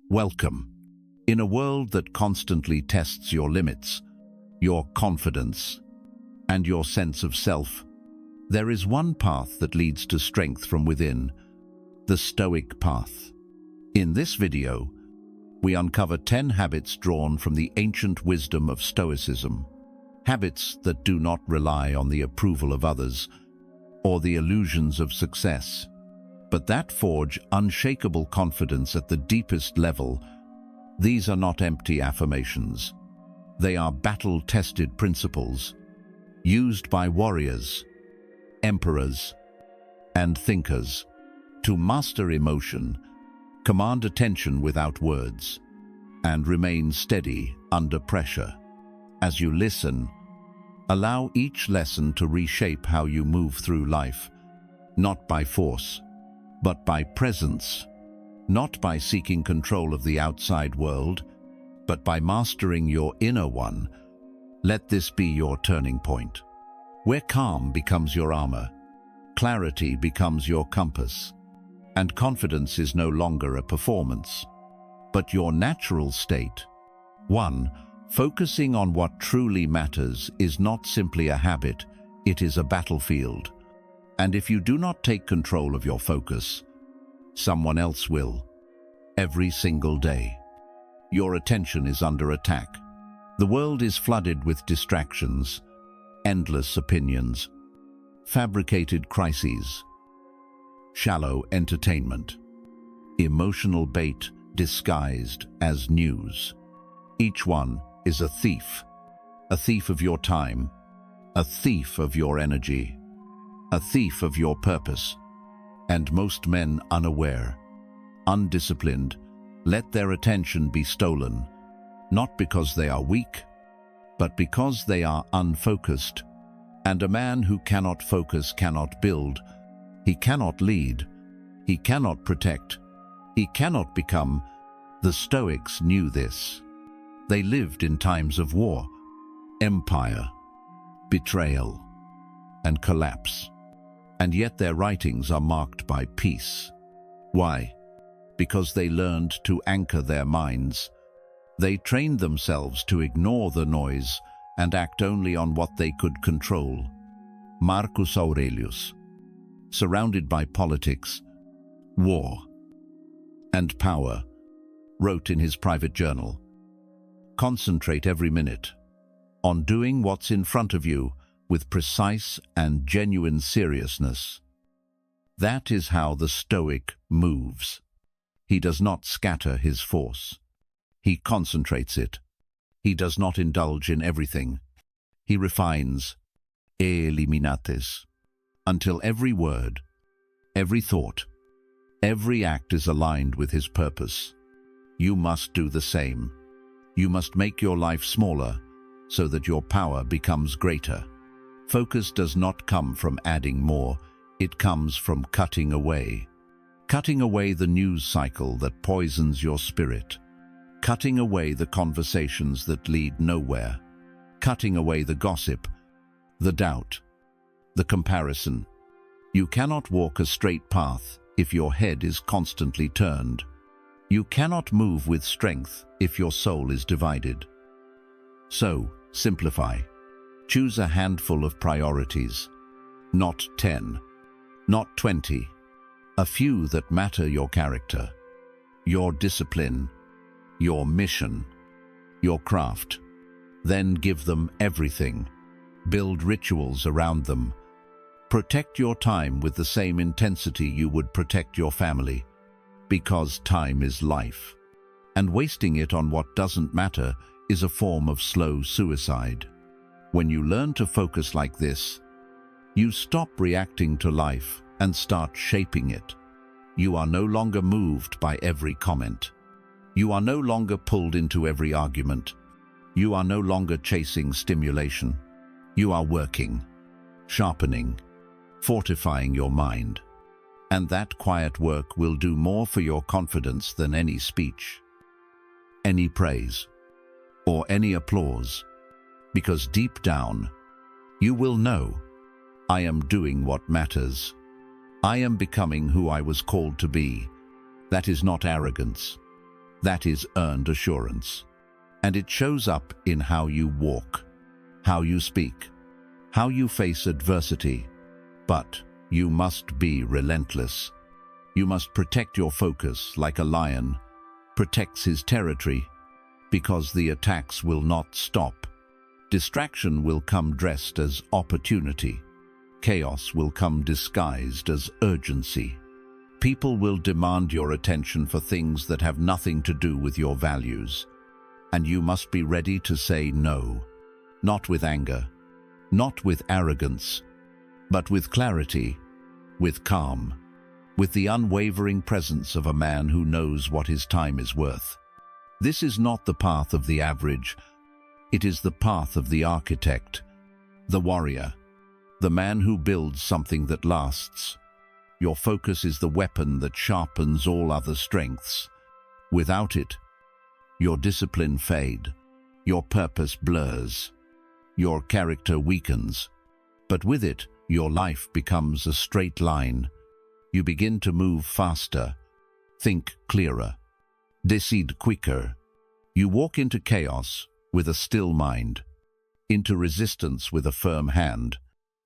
Welcome. In a world that constantly tests your limits, your confidence, and your sense of self, there is one path that leads to strength from within, the Stoic path. In this video, we uncover 10 habits drawn from the ancient wisdom of Stoicism, habits that do not rely on the approval of others or the illusions of success, but that forge unshakable confidence at the deepest level. These are not empty affirmations. They are battle-tested principles used by warriors, emperors, and thinkers to master emotion, command attention without words, and remain steady under pressure. As you listen, allow each lesson to reshape how you move through life, not by force, but by presence, not by seeking control of the outside world, but by mastering your inner one. Let this be your turning point, where calm becomes your armor, clarity becomes your compass, and confidence is no longer a performance, but your natural state. 1. Focusing on what truly matters is not simply a habit, it is a battlefield. And if you do not take control of your focus, someone else will. Every single day, your attention is under attack. The world is flooded with distractions, endless opinions, fabricated crises, shallow entertainment, emotional bait disguised as news. Each one is a thief of your time, a thief of your energy, a thief of your purpose. And most men, unaware, undisciplined, let their attention be stolen, not because they are weak, but because they are unfocused. And a man who cannot focus cannot build, he cannot lead, he cannot protect, he cannot become. The Stoics knew this. They lived in times of war, empire, betrayal, and collapse. And yet their writings are marked by peace. Why? Because they learned to anchor their minds. They trained themselves to ignore the noise and act only on what they could control. Marcus Aurelius, surrounded by politics, war, and power, wrote in his private journal, "Concentrate every minute on doing what's in front of you with precise and genuine seriousness." That is how the Stoic moves. He does not scatter his force. He concentrates it. He does not indulge in everything. He refines, eliminates, until every word, every thought, every act is aligned with his purpose. You must do the same. You must make your life smaller so that your power becomes greater. Focus does not come from adding more, it comes from cutting away. Cutting away the news cycle that poisons your spirit. Cutting away the conversations that lead nowhere. Cutting away the gossip, the doubt, the comparison. You cannot walk a straight path if your head is constantly turned. You cannot move with strength if your soul is divided. So, simplify. Choose a handful of priorities, not 10, not 20, a few that matter: your character, your discipline, your mission, your craft. Then give them everything. Build rituals around them. Protect your time with the same intensity you would protect your family, because time is life, and wasting it on what doesn't matter is a form of slow suicide. When you learn to focus like this, you stop reacting to life and start shaping it. You are no longer moved by every comment. You are no longer pulled into every argument. You are no longer chasing stimulation. You are working, sharpening, fortifying your mind. And that quiet work will do more for your confidence than any speech, any praise, or any applause. Because deep down, you will know, I am doing what matters. I am becoming who I was called to be. That is not arrogance. That is earned assurance. And it shows up in how you walk, how you speak, how you face adversity. But you must be relentless. You must protect your focus like a lion protects his territory, because the attacks will not stop. Distraction will come dressed as opportunity. Chaos will come disguised as urgency. People will demand your attention for things that have nothing to do with your values. And you must be ready to say no, not with anger, not with arrogance, but with clarity, with calm, with the unwavering presence of a man who knows what his time is worth. This is not the path of the average. It is the path of the architect, the warrior, the man who builds something that lasts. Your focus is the weapon that sharpens all other strengths. Without it, your discipline fades, your purpose blurs, your character weakens. But with it, your life becomes a straight line. You begin to move faster, think clearer, decide quicker. You walk into chaos with a still mind, into resistance with a firm hand,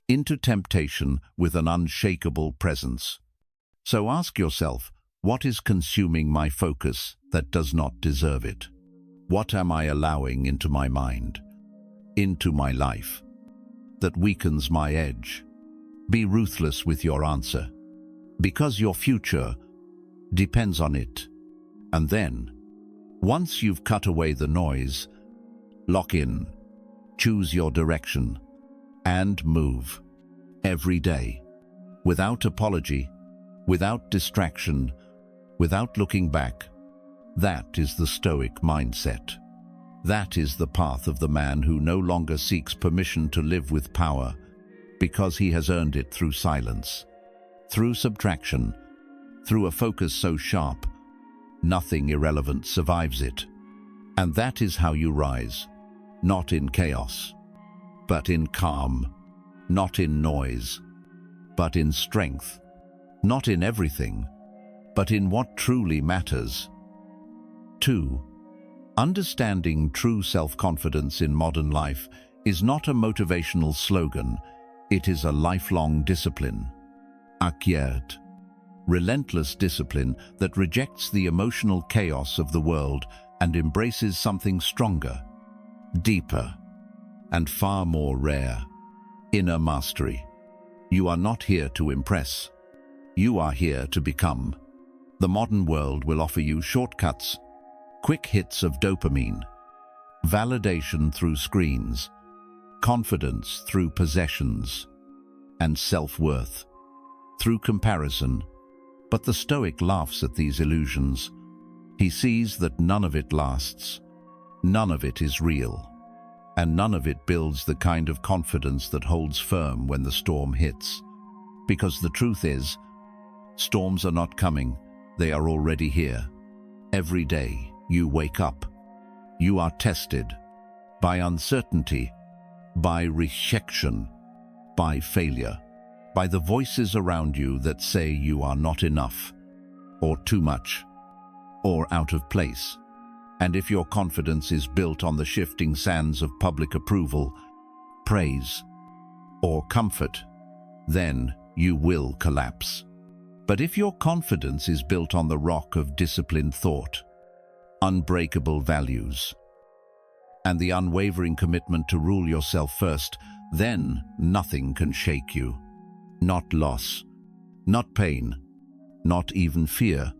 into temptation with an unshakable presence. So ask yourself, what is consuming my focus that does not deserve it? What am I allowing into my mind, into my life, that weakens my edge? Be ruthless with your answer, because your future depends on it. And then, once you've cut away the noise, lock in, choose your direction, and move. Every day, without apology, without distraction, without looking back. That is the Stoic mindset. That is the path of the man who no longer seeks permission to live with power, because he has earned it through silence, through subtraction, through a focus so sharp, nothing irrelevant survives it. And that is how you rise, not in chaos, but in calm, not in noise, but in strength, not in everything, but in what truly matters. 2. Understanding true self-confidence in modern life is not a motivational slogan, it is a lifelong discipline. Acquired, relentless discipline that rejects the emotional chaos of the world and embraces something stronger, deeper, and far more rare: inner mastery. You are not here to impress. You are here to become. The modern world will offer you shortcuts, quick hits of dopamine, validation through screens, confidence through possessions, and self-worth through comparison. But the Stoic laughs at these illusions. He sees that none of it lasts, none of it is real, and none of it builds the kind of confidence that holds firm when the storm hits. Because the truth is, storms are not coming, they are already here. Every day you wake up, you are tested by uncertainty, by rejection, by failure, by the voices around you that say you are not enough, or too much, or out of place. And if your confidence is built on the shifting sands of public approval, praise, or comfort, then you will collapse. But if your confidence is built on the rock of disciplined thought, unbreakable values, and the unwavering commitment to rule yourself first, then nothing can shake you. Not loss, not pain, not even fear.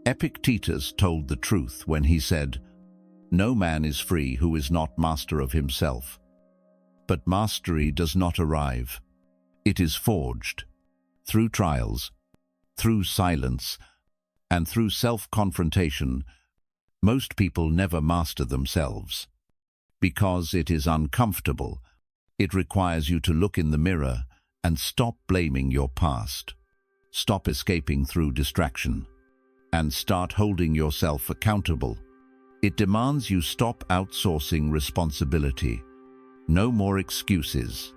Epictetus told the truth when he said, "No man is free who is not master of himself." But mastery does not arrive. It is forged through trials, through silence, and through self-confrontation. Most people never master themselves because it is uncomfortable. It requires you to look in the mirror and stop blaming your past, stop escaping through distraction, and start holding yourself accountable. It demands you stop outsourcing responsibility. No more excuses.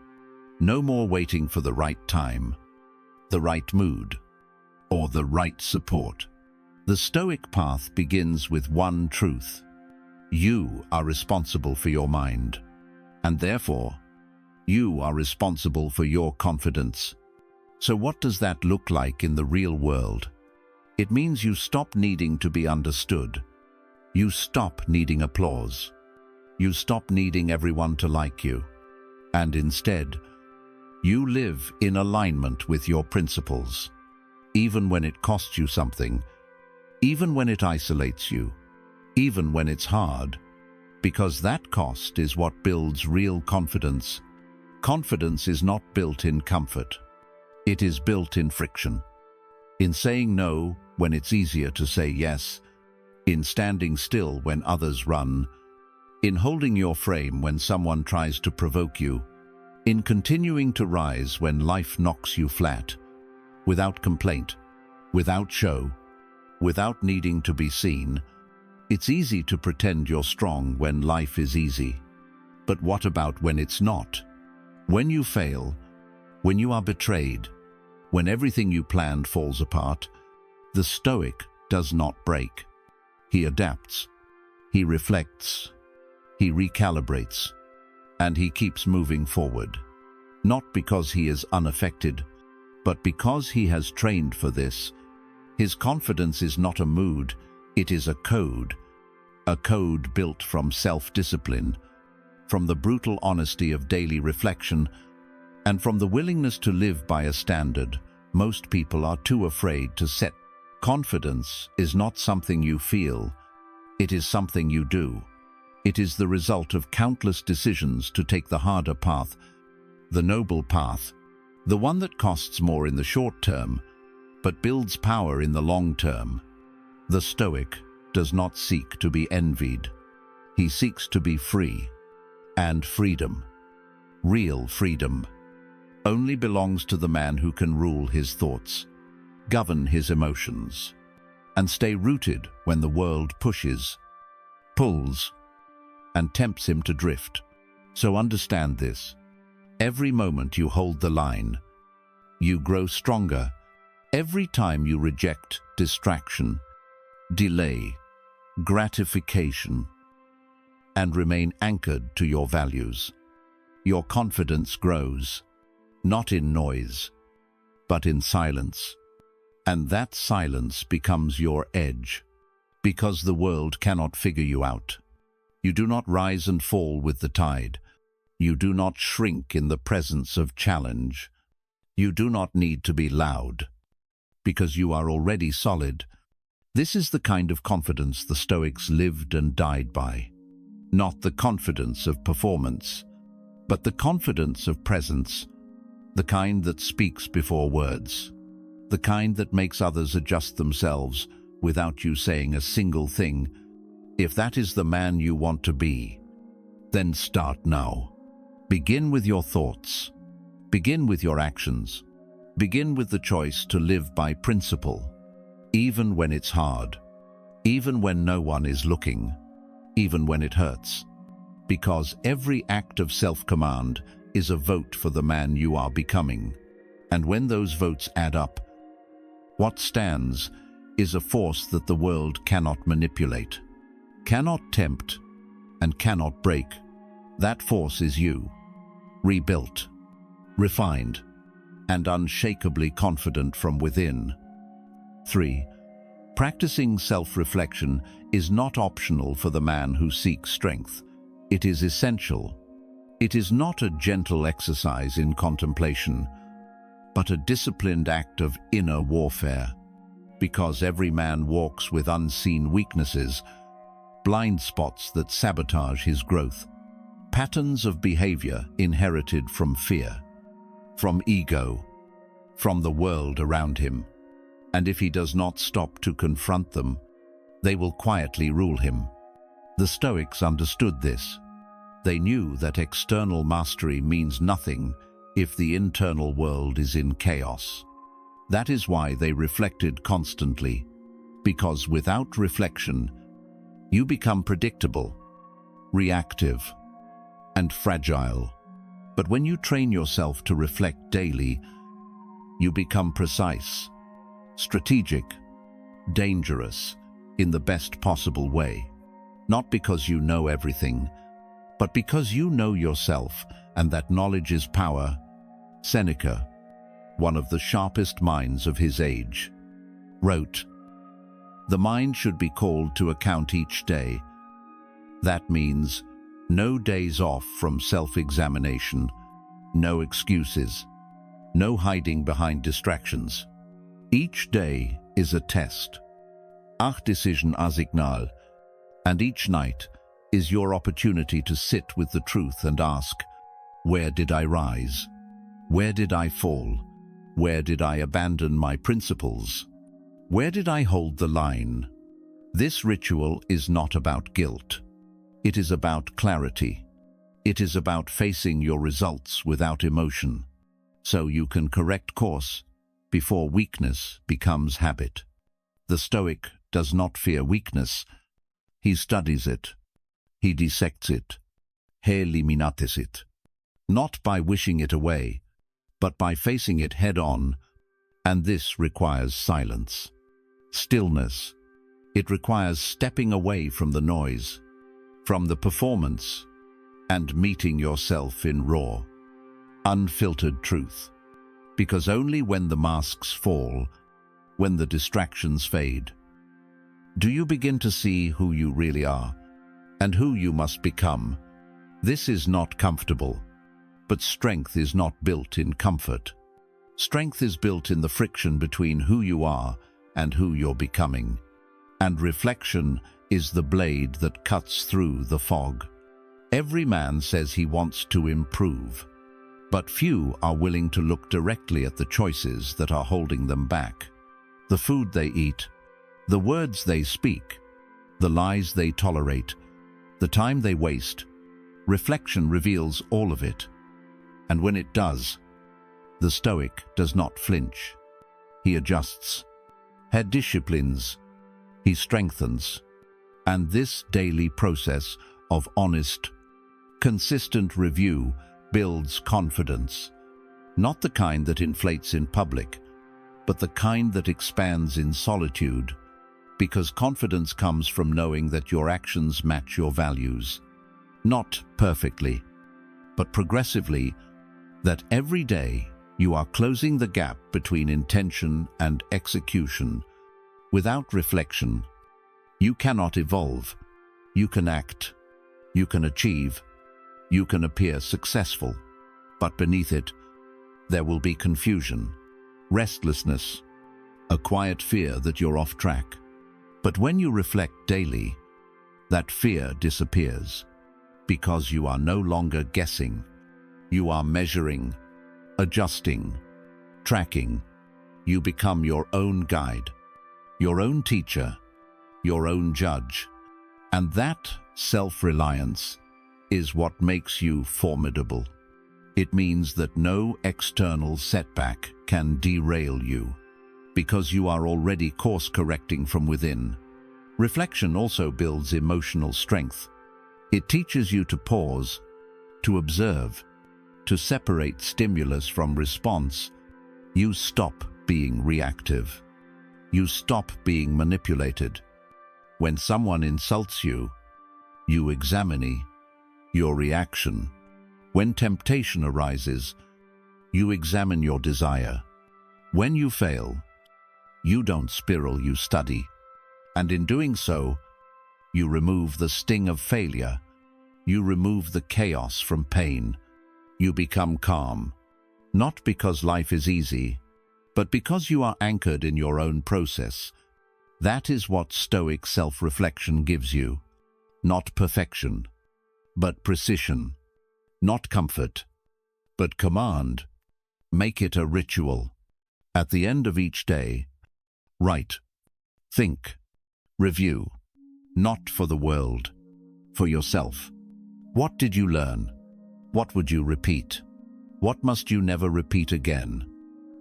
No more waiting for the right time, the right mood, or the right support. The Stoic path begins with one truth. You are responsible for your mind, and therefore, you are responsible for your confidence. So what does that look like in the real world? It means you stop needing to be understood. You stop needing applause. You stop needing everyone to like you. And instead, you live in alignment with your principles, even when it costs you something, even when it isolates you, even when it's hard, because that cost is what builds real confidence. Confidence is not built in comfort. It is built in friction. In saying no when it's easier to say yes, in standing still when others run, in holding your frame when someone tries to provoke you, in continuing to rise when life knocks you flat, without complaint, without show, without needing to be seen. It's easy to pretend you're strong when life is easy. But what about when it's not? When you fail, when you are betrayed, when everything you planned falls apart, the Stoic does not break. He adapts, he reflects, he recalibrates, and he keeps moving forward. Not because he is unaffected, but because he has trained for this. His confidence is not a mood, it is a code built from self-discipline, from the brutal honesty of daily reflection, and from the willingness to live by a standard most people are too afraid to set. Confidence is not something you feel, it is something you do. It is the result of countless decisions to take the harder path, the noble path, the one that costs more in the short term, but builds power in the long term. The Stoic does not seek to be envied. He seeks to be free. And freedom, real freedom, only belongs to the man who can rule his thoughts, govern his emotions, and stay rooted when the world pushes, pulls, and tempts him to drift. So understand this. Every moment you hold the line, you grow stronger. Every time you reject distraction, delay, gratification, and remain anchored to your values, your confidence grows, not in noise, but in silence. And that silence becomes your edge, because the world cannot figure you out. You do not rise and fall with the tide. You do not shrink in the presence of challenge. You do not need to be loud, because you are already solid. This is the kind of confidence the Stoics lived and died by. Not the confidence of performance, but the confidence of presence, the kind that speaks before words, the kind that makes others adjust themselves without you saying a single thing. If that is the man you want to be, then start now. Begin with your thoughts. Begin with your actions. Begin with the choice to live by principle, even when it's hard, even when no one is looking, even when it hurts. Because every act of self-command is a vote for the man you are becoming. And when those votes add up, what stands is a force that the world cannot manipulate, cannot tempt, and cannot break. That force is you, rebuilt, refined, and unshakably confident from within. 3. Practicing self-reflection is not optional for the man who seeks strength. It is essential. It is not a gentle exercise in contemplation, but a disciplined act of inner warfare. Because every man walks with unseen weaknesses, blind spots that sabotage his growth, patterns of behavior inherited from fear, from ego, from the world around him. And if he does not stop to confront them, they will quietly rule him. The Stoics understood this. They knew that external mastery means nothing if the internal world is in chaos. That is why they reflected constantly, because without reflection, you become predictable, reactive, and fragile. But when you train yourself to reflect daily, you become precise, strategic, dangerous, in the best possible way. Not because you know everything, but because you know yourself, and that knowledge is power. Seneca, one of the sharpest minds of his age, wrote, "The mind should be called to account each day." That means no days off from self-examination, no excuses, no hiding behind distractions. Each day is a test. Ach decision a signal, and each night is your opportunity to sit with the truth and ask, where did I rise? Where did I fall? Where did I abandon my principles? Where did I hold the line? This ritual is not about guilt. It is about clarity. It is about facing your results without emotion, so you can correct course before weakness becomes habit. The Stoic does not fear weakness. He studies it. He dissects it. He eliminates it. Not by wishing it away, but by facing it head-on, and this requires silence. Stillness. It requires stepping away from the noise, from the performance, and meeting yourself in raw, unfiltered truth. Because only when the masks fall, when the distractions fade, do you begin to see who you really are and who you must become. This is not comfortable, but strength is not built in comfort. Strength is built in the friction between who you are and who you're becoming. And reflection is the blade that cuts through the fog. Every man says he wants to improve, but few are willing to look directly at the choices that are holding them back. The food they eat, the words they speak, the lies they tolerate, the time they waste. Reflection reveals all of it. And when it does, the Stoic does not flinch. He adjusts. He disciplines. He strengthens. And this daily process of honest, consistent review builds confidence. Not the kind that inflates in public, but the kind that expands in solitude. Because confidence comes from knowing that your actions match your values. Not perfectly, but progressively, that every day you are closing the gap between intention and execution. Without reflection, you cannot evolve. You can act, you can achieve, you can appear successful, but beneath it, there will be confusion, restlessness, a quiet fear that you're off track. But when you reflect daily, that fear disappears, because you are no longer guessing. You are measuring, adjusting, tracking. You become your own guide, your own teacher, your own judge. And that self-reliance is what makes you formidable. It means that no external setback can derail you, because you are already course-correcting from within. Reflection also builds emotional strength. It teaches you to pause, to observe, to separate stimulus from response. You stop being reactive. You stop being manipulated. When someone insults you, you examine your reaction. When temptation arises, you examine your desire. When you fail, you don't spiral, you study. And in doing so, you remove the sting of failure. You remove the chaos from pain. You become calm, not because life is easy, but because you are anchored in your own process. That is what Stoic self-reflection gives you. Not perfection, but precision. Not comfort, but command. Make it a ritual. At the end of each day, write, think, review. Not for the world, for yourself. What did you learn? What would you repeat? What must you never repeat again?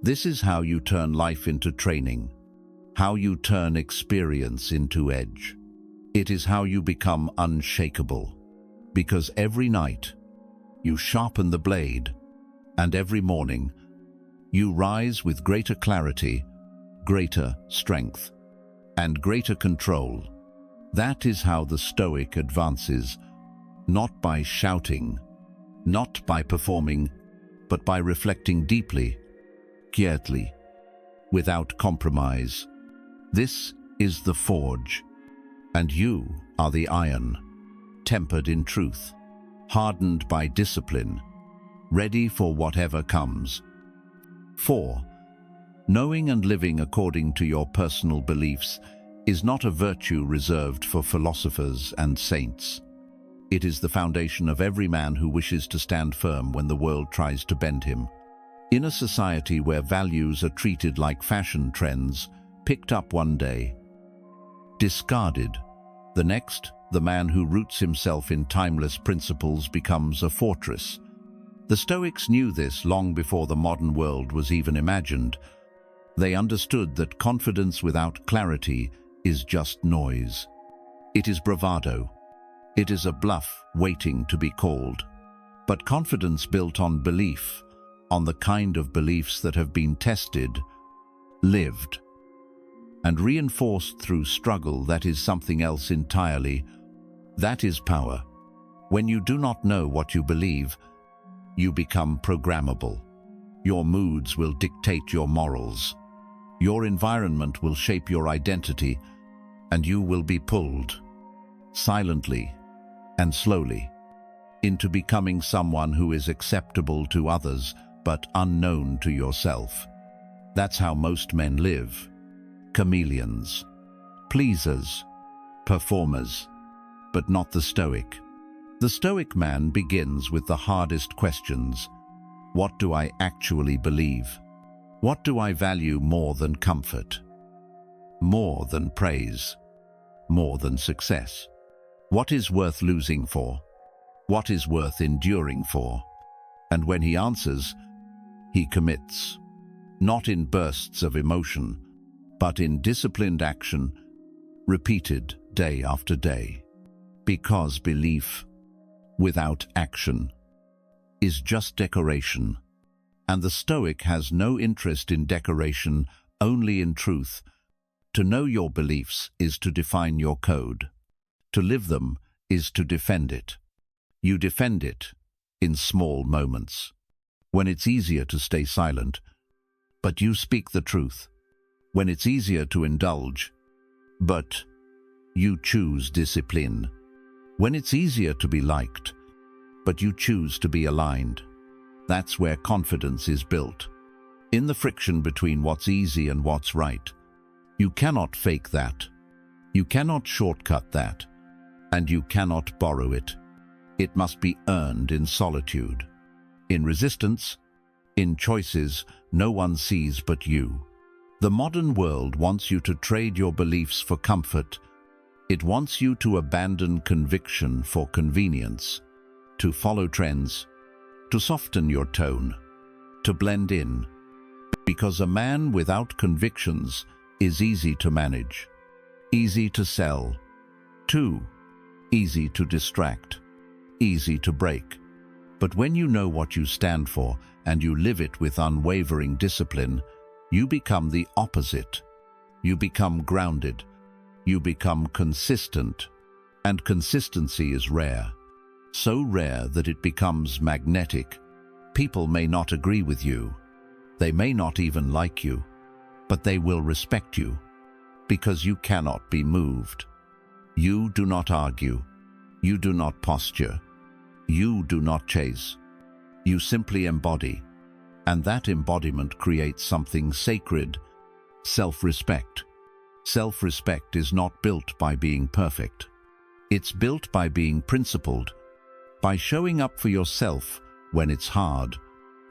This is how you turn life into training, how you turn experience into edge. It is how you become unshakable, because every night you sharpen the blade, and every morning you rise with greater clarity, greater strength. and greater control. That is how the Stoic advances, not by shouting, not by performing, but by reflecting deeply, quietly, without compromise. This is the forge, and you are the iron, tempered in truth, hardened by discipline, ready for whatever comes. 4. Knowing and living according to your personal beliefs is not a virtue reserved for philosophers and saints. It is the foundation of every man who wishes to stand firm when the world tries to bend him. In a society where values are treated like fashion trends, picked up one day, discarded the next, the man who roots himself in timeless principles becomes a fortress. The Stoics knew this long before the modern world was even imagined. They understood that confidence without clarity is just noise. It is bravado. It is a bluff waiting to be called. But confidence built on belief, on the kind of beliefs that have been tested, lived, and reinforced through struggle, that is something else entirely. That is power. When you do not know what you believe, you become programmable. Your moods will dictate your morals. Your environment will shape your identity, and you will be pulled, silently and slowly, into becoming someone who is acceptable to others but unknown to yourself. That's how most men live. Chameleons, pleasers, performers, but not the Stoic. The Stoic man begins with the hardest questions. What do I actually believe? What do I value more than comfort? More than praise? More than success? What is worth losing for? What is worth enduring for? And when he answers, he commits, not in bursts of emotion, but in disciplined action, repeated day after day. Because belief without action is just decoration, and the Stoic has no interest in decoration, only in truth. To know your beliefs is to define your code. To live them is to defend it. You defend it in small moments, when it's easier to stay silent, but you speak the truth. When it's easier to indulge, but you choose discipline. When it's easier to be liked, but you choose to be aligned. That's where confidence is built. In the friction between what's easy and what's right. You cannot fake that. You cannot shortcut that. And you cannot borrow it. It must be earned in solitude. In resistance, in choices no one sees but you. The modern world wants you to trade your beliefs for comfort. It wants you to abandon conviction for convenience, to follow trends, to soften your tone, to blend in. Because a man without convictions is easy to manage, easy to sell, too easy to distract, easy to break. But when you know what you stand for and you live it with unwavering discipline, you become the opposite. You become grounded. You become consistent. And consistency is rare. So rare that it becomes magnetic. People may not agree with you. They may not even like you. But they will respect you. Because you cannot be moved. You do not argue. You do not posture. You do not chase. You simply embody. And that embodiment creates something sacred, self-respect. Self-respect is not built by being perfect. It's built by being principled, by showing up for yourself when it's hard,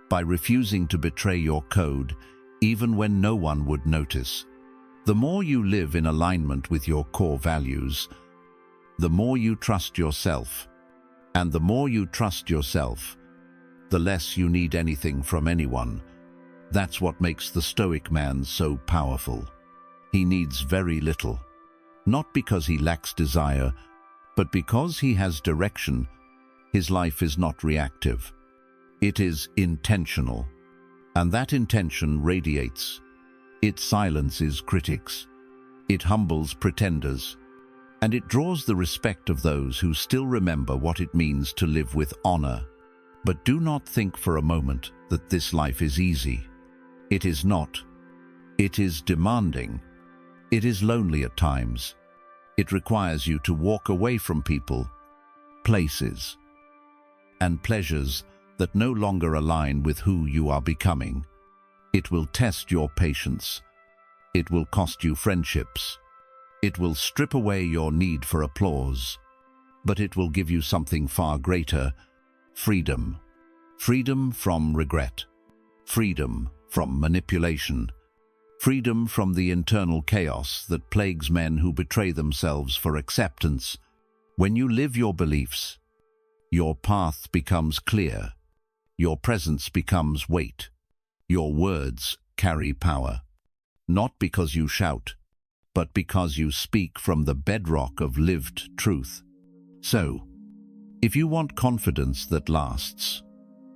by refusing to betray your code, even when no one would notice. The more you live in alignment with your core values, the more you trust yourself. And the more you trust yourself, the less you need anything from anyone. That's what makes the Stoic man so powerful. He needs very little, not because he lacks desire, but because he has direction. His life is not reactive. It is intentional, and that intention radiates. It silences critics. It humbles pretenders, and it draws the respect of those who still remember what it means to live with honor. But do not think for a moment that this life is easy. It is not. It is demanding. It is lonely at times. It requires you to walk away from people, places, and pleasures that no longer align with who you are becoming. It will test your patience. It will cost you friendships. It will strip away your need for applause. But it will give you something far greater: freedom. Freedom from regret. Freedom from manipulation. Freedom from the internal chaos that plagues men who betray themselves for acceptance. When you live your beliefs, your path becomes clear. Your presence becomes weight. Your words carry power. Not because you shout, but because you speak from the bedrock of lived truth. So, if you want confidence that lasts,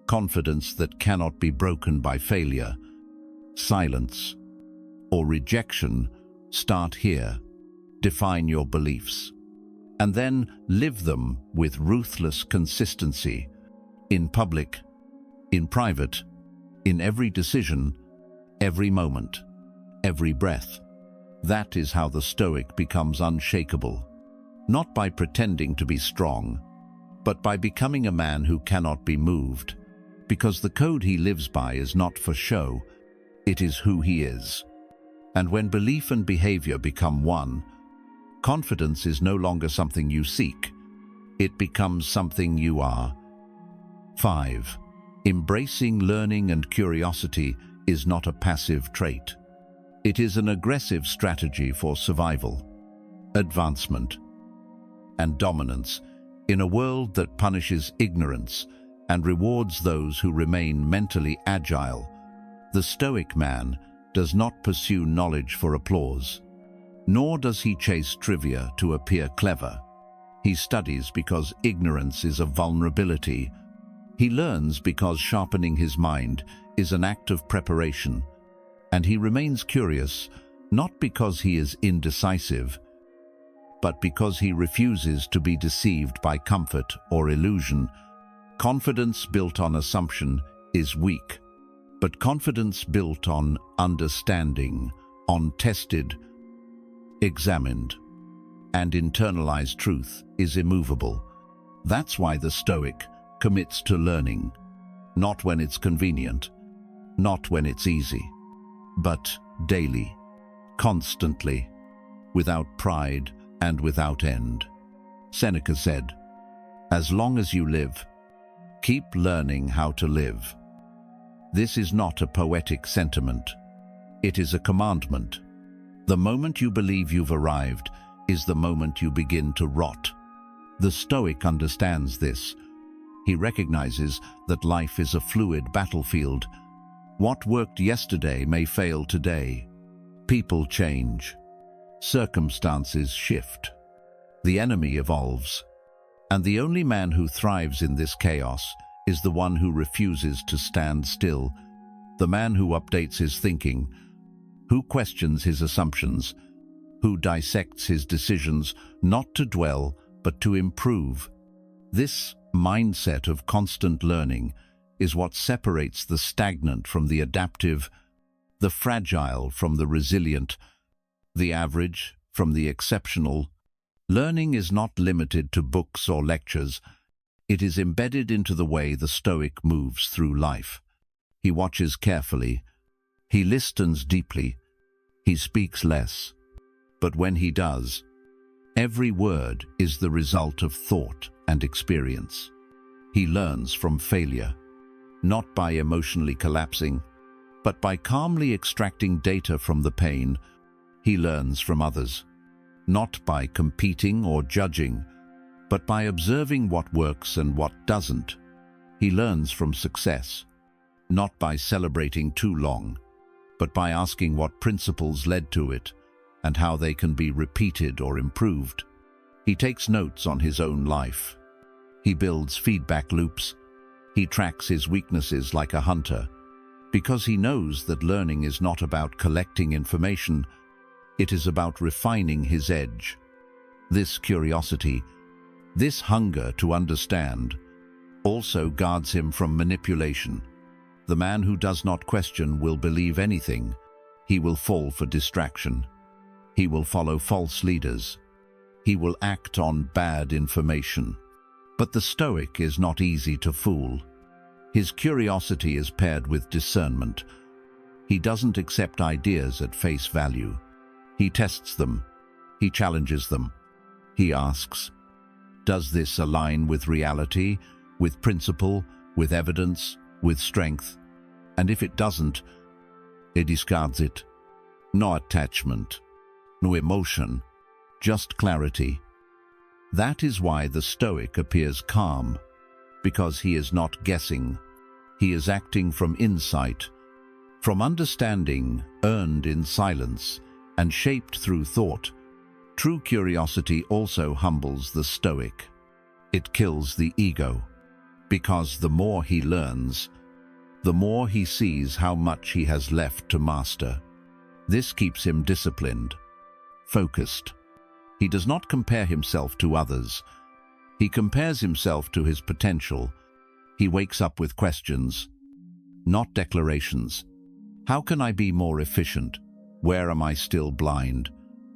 confidence that cannot be broken by failure, silence, or rejection, start here. Define your beliefs, and then live them with ruthless consistency, in public, in private, in every decision, every moment, every breath. That is how the Stoic becomes unshakable, not by pretending to be strong, but by becoming a man who cannot be moved, because the code he lives by is not for show, it is who he is. And when belief and behavior become one, confidence is no longer something you seek, it becomes something you are. 5. Embracing learning and curiosity is not a passive trait. It is an aggressive strategy for survival, advancement, and dominance in a world that punishes ignorance and rewards those who remain mentally agile. The Stoic man does not pursue knowledge for applause, nor does he chase trivia to appear clever. He studies because ignorance is a vulnerability. He learns because sharpening his mind is an act of preparation, and he remains curious not because he is indecisive, but because he refuses to be deceived by comfort or illusion. Confidence built on assumption is weak, but confidence built on understanding, on tested, examined, and internalized truth is immovable. That's why the Stoic commits to learning, not when it's convenient, not when it's easy, but daily, constantly, without pride and without end. Seneca said, "As long as you live, keep learning how to live." This is not a poetic sentiment. It is a commandment. The moment you believe you've arrived is the moment you begin to rot. The Stoic understands this. He recognizes that life is a fluid battlefield. What worked yesterday may fail today. People change. Circumstances shift. The enemy evolves. And the only man who thrives in this chaos is the one who refuses to stand still, the man who updates his thinking, who questions his assumptions, who dissects his decisions not to dwell but to improve. This mindset of constant learning is what separates the stagnant from the adaptive, the fragile from the resilient, the average from the exceptional. Learning is not limited to books or lectures. It is embedded into the way the Stoic moves through life. He watches carefully. He listens deeply. He speaks less. But when he does, every word is the result of thought and experience. He learns from failure, not by emotionally collapsing, but by calmly extracting data from the pain. He learns from others, not by competing or judging, but by observing what works and what doesn't. He learns from success, not by celebrating too long, but by asking what principles led to it and how they can be repeated or improved. He takes notes on his own life. He builds feedback loops. He tracks his weaknesses like a hunter, because he knows that learning is not about collecting information, It is about refining his edge. This curiosity, this hunger to understand, also guards him from manipulation. The man who does not question will believe anything. He will fall for distraction. He will follow false leaders. He will act on bad information. But the Stoic is not easy to fool. His curiosity is paired with discernment. He doesn't accept ideas at face value. He tests them. He challenges them. He asks, does this align with reality, with principle, with evidence, with strength? And if it doesn't, he discards it. No attachment, no emotion, just clarity. That is why the Stoic appears calm, because he is not guessing. He is acting from insight, from understanding earned in silence and shaped through thought. True curiosity also humbles the Stoic. It kills the ego, because the more he learns, the more he sees how much he has left to master. This keeps him disciplined, focused. He does not compare himself to others. He compares himself to his potential. He wakes up with questions, not declarations. How can I be more efficient? Where am I still blind?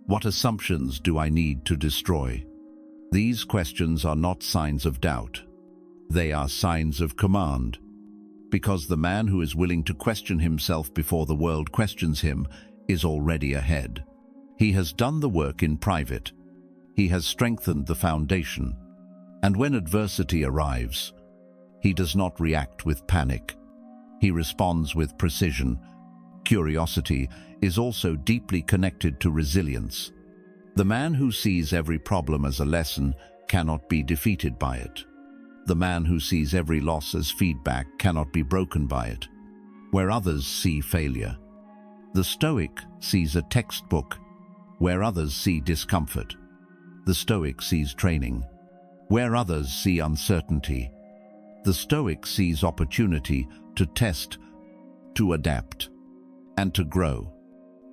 What assumptions do I need to destroy? These questions are not signs of doubt. They are signs of command. Because the man who is willing to question himself before the world questions him is already ahead. He has done the work in private. He has strengthened the foundation. And when adversity arrives, he does not react with panic. He responds with precision. Curiosity is also deeply connected to resilience. The man who sees every problem as a lesson cannot be defeated by it. The man who sees every loss as feedback cannot be broken by it. Where others see failure, the Stoic sees a textbook. Where others see discomfort, the Stoic sees training. Where others see uncertainty, the Stoic sees opportunity to test, to adapt, and to grow.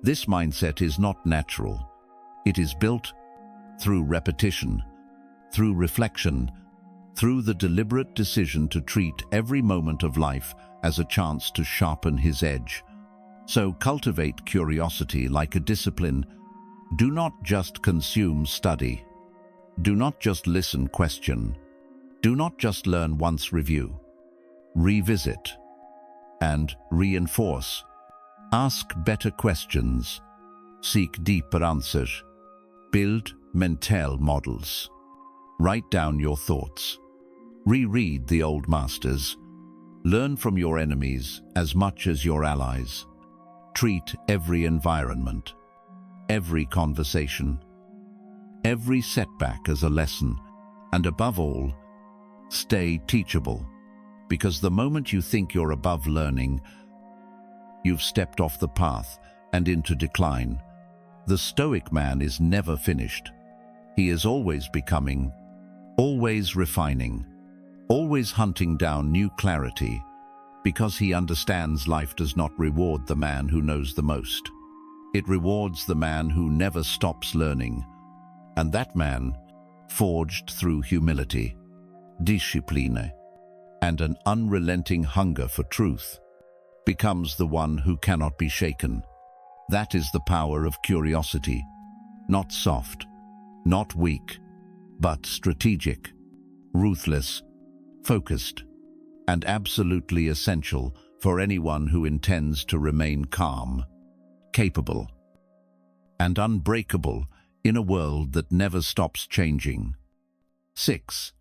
This mindset is not natural. It is built through repetition, through reflection, through the deliberate decision to treat every moment of life as a chance to sharpen his edge. So cultivate curiosity like a discipline. Do not just consume study. Do not just listen, question. Do not just learn once, review. Revisit and reinforce. Ask better questions. Seek deeper answers. Build mental models. Write down your thoughts. Reread the old masters. Learn from your enemies as much as your allies. Treat every environment, every conversation, every setback as a lesson, and above all, stay teachable, because the moment you think you're above learning, you've stepped off the path and into decline. The Stoic man is never finished. He is always becoming, always refining, always hunting down new clarity, because he understands life does not reward the man who knows the most. It rewards the man who never stops learning, and that man, forged through humility, discipline, and an unrelenting hunger for truth, becomes the one who cannot be shaken. That is the power of curiosity, not soft, not weak, but strategic, ruthless, focused, and absolutely essential for anyone who intends to remain calm, capable, and unbreakable in a world that never stops changing. 6.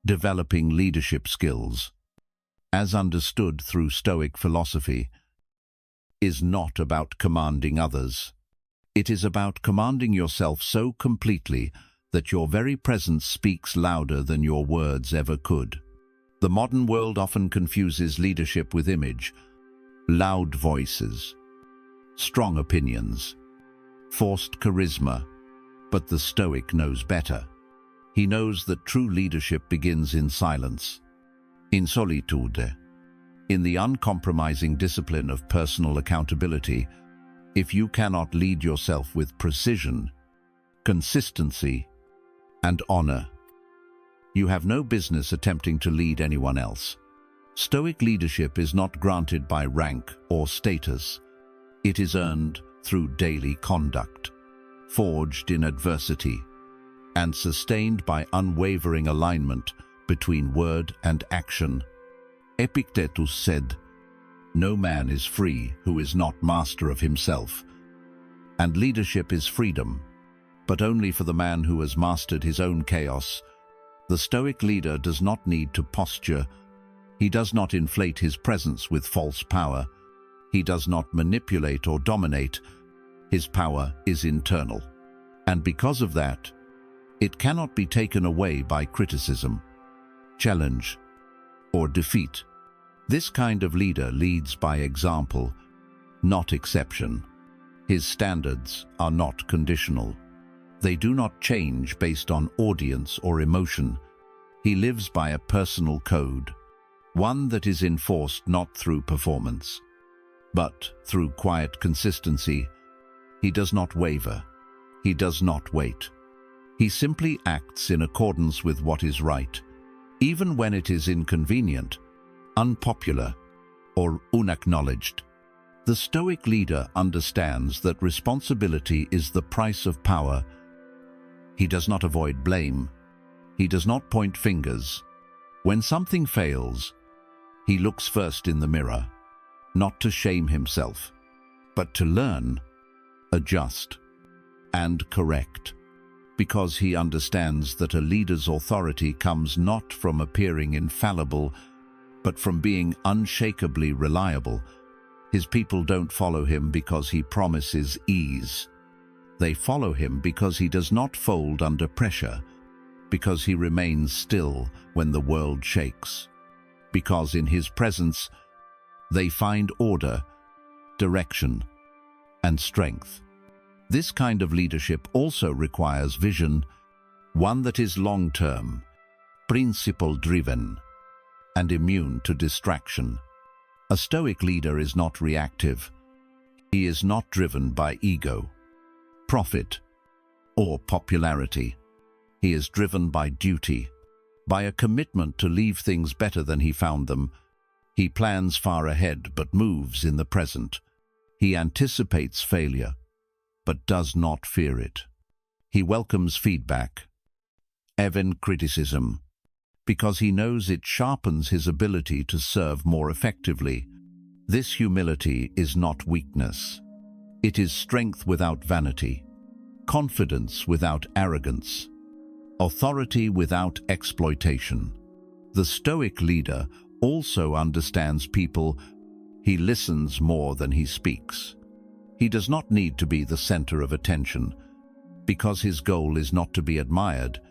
Developing leadership skills, as understood through Stoic philosophy, is not about commanding others. It is about commanding yourself so completely that your very presence speaks louder than your words ever could. The modern world often confuses leadership with image, loud voices, strong opinions, forced charisma, but the Stoic knows better. He knows that true leadership begins in silence, in solitude, in the uncompromising discipline of personal accountability, If you cannot lead yourself with precision, consistency, and honor, you have no business attempting to lead anyone else. Stoic leadership is not granted by rank or status. It is earned through daily conduct, forged in adversity, and sustained by unwavering alignment between word and action. Epictetus said, "No man is free who is not master of himself." And leadership is freedom, but only for the man who has mastered his own chaos. The Stoic leader does not need to posture. He does not inflate his presence with false power. He does not manipulate or dominate. His power is internal. And because of that, it cannot be taken away by criticism, challenge, or defeat. This kind of leader leads by example, not exception. His standards are not conditional. They do not change based on audience or emotion. He lives by a personal code, one that is enforced not through performance, but through quiet consistency. He does not waver. He does not wait. He simply acts in accordance with what is right, even when it is inconvenient, unpopular, or unacknowledged. The Stoic leader understands that responsibility is the price of power. He does not avoid blame. He does not point fingers. When something fails, he looks first in the mirror, not to shame himself, but to learn, adjust, and correct, because he understands that a leader's authority comes not from appearing infallible, but from being unshakably reliable. His people don't follow him because he promises ease. They follow him because he does not fold under pressure, because he remains still when the world shakes, because in his presence they find order, direction, and strength. This kind of leadership also requires vision, one that is long-term, principle-driven, and immune to distraction. A Stoic leader is not reactive. He is not driven by ego, profit, or popularity. He is driven by duty, by a commitment to leave things better than he found them. He plans far ahead but moves in the present. He anticipates failure, but does not fear it. He welcomes feedback, even criticism, because he knows it sharpens his ability to serve more effectively. This humility is not weakness. It is strength without vanity, confidence without arrogance, authority without exploitation. The Stoic leader also understands people. He listens more than he speaks. He does not need to be the center of attention, because his goal is not to be admired,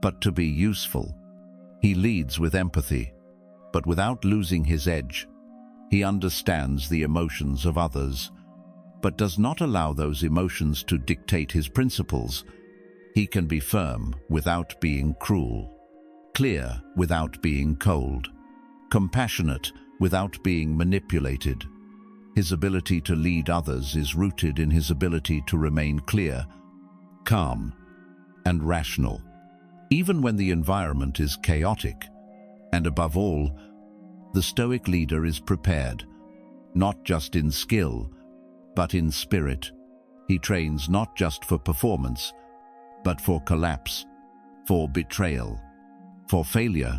but to be useful. He leads with empathy, but without losing his edge. He understands the emotions of others, but does not allow those emotions to dictate his principles. He can be firm without being cruel, clear without being cold, compassionate without being manipulated. His ability to lead others is rooted in his ability to remain clear, calm, and rational, even when the environment is chaotic. And above all, the Stoic leader is prepared, not just in skill, but in spirit. He trains not just for performance, but for collapse, for betrayal, for failure,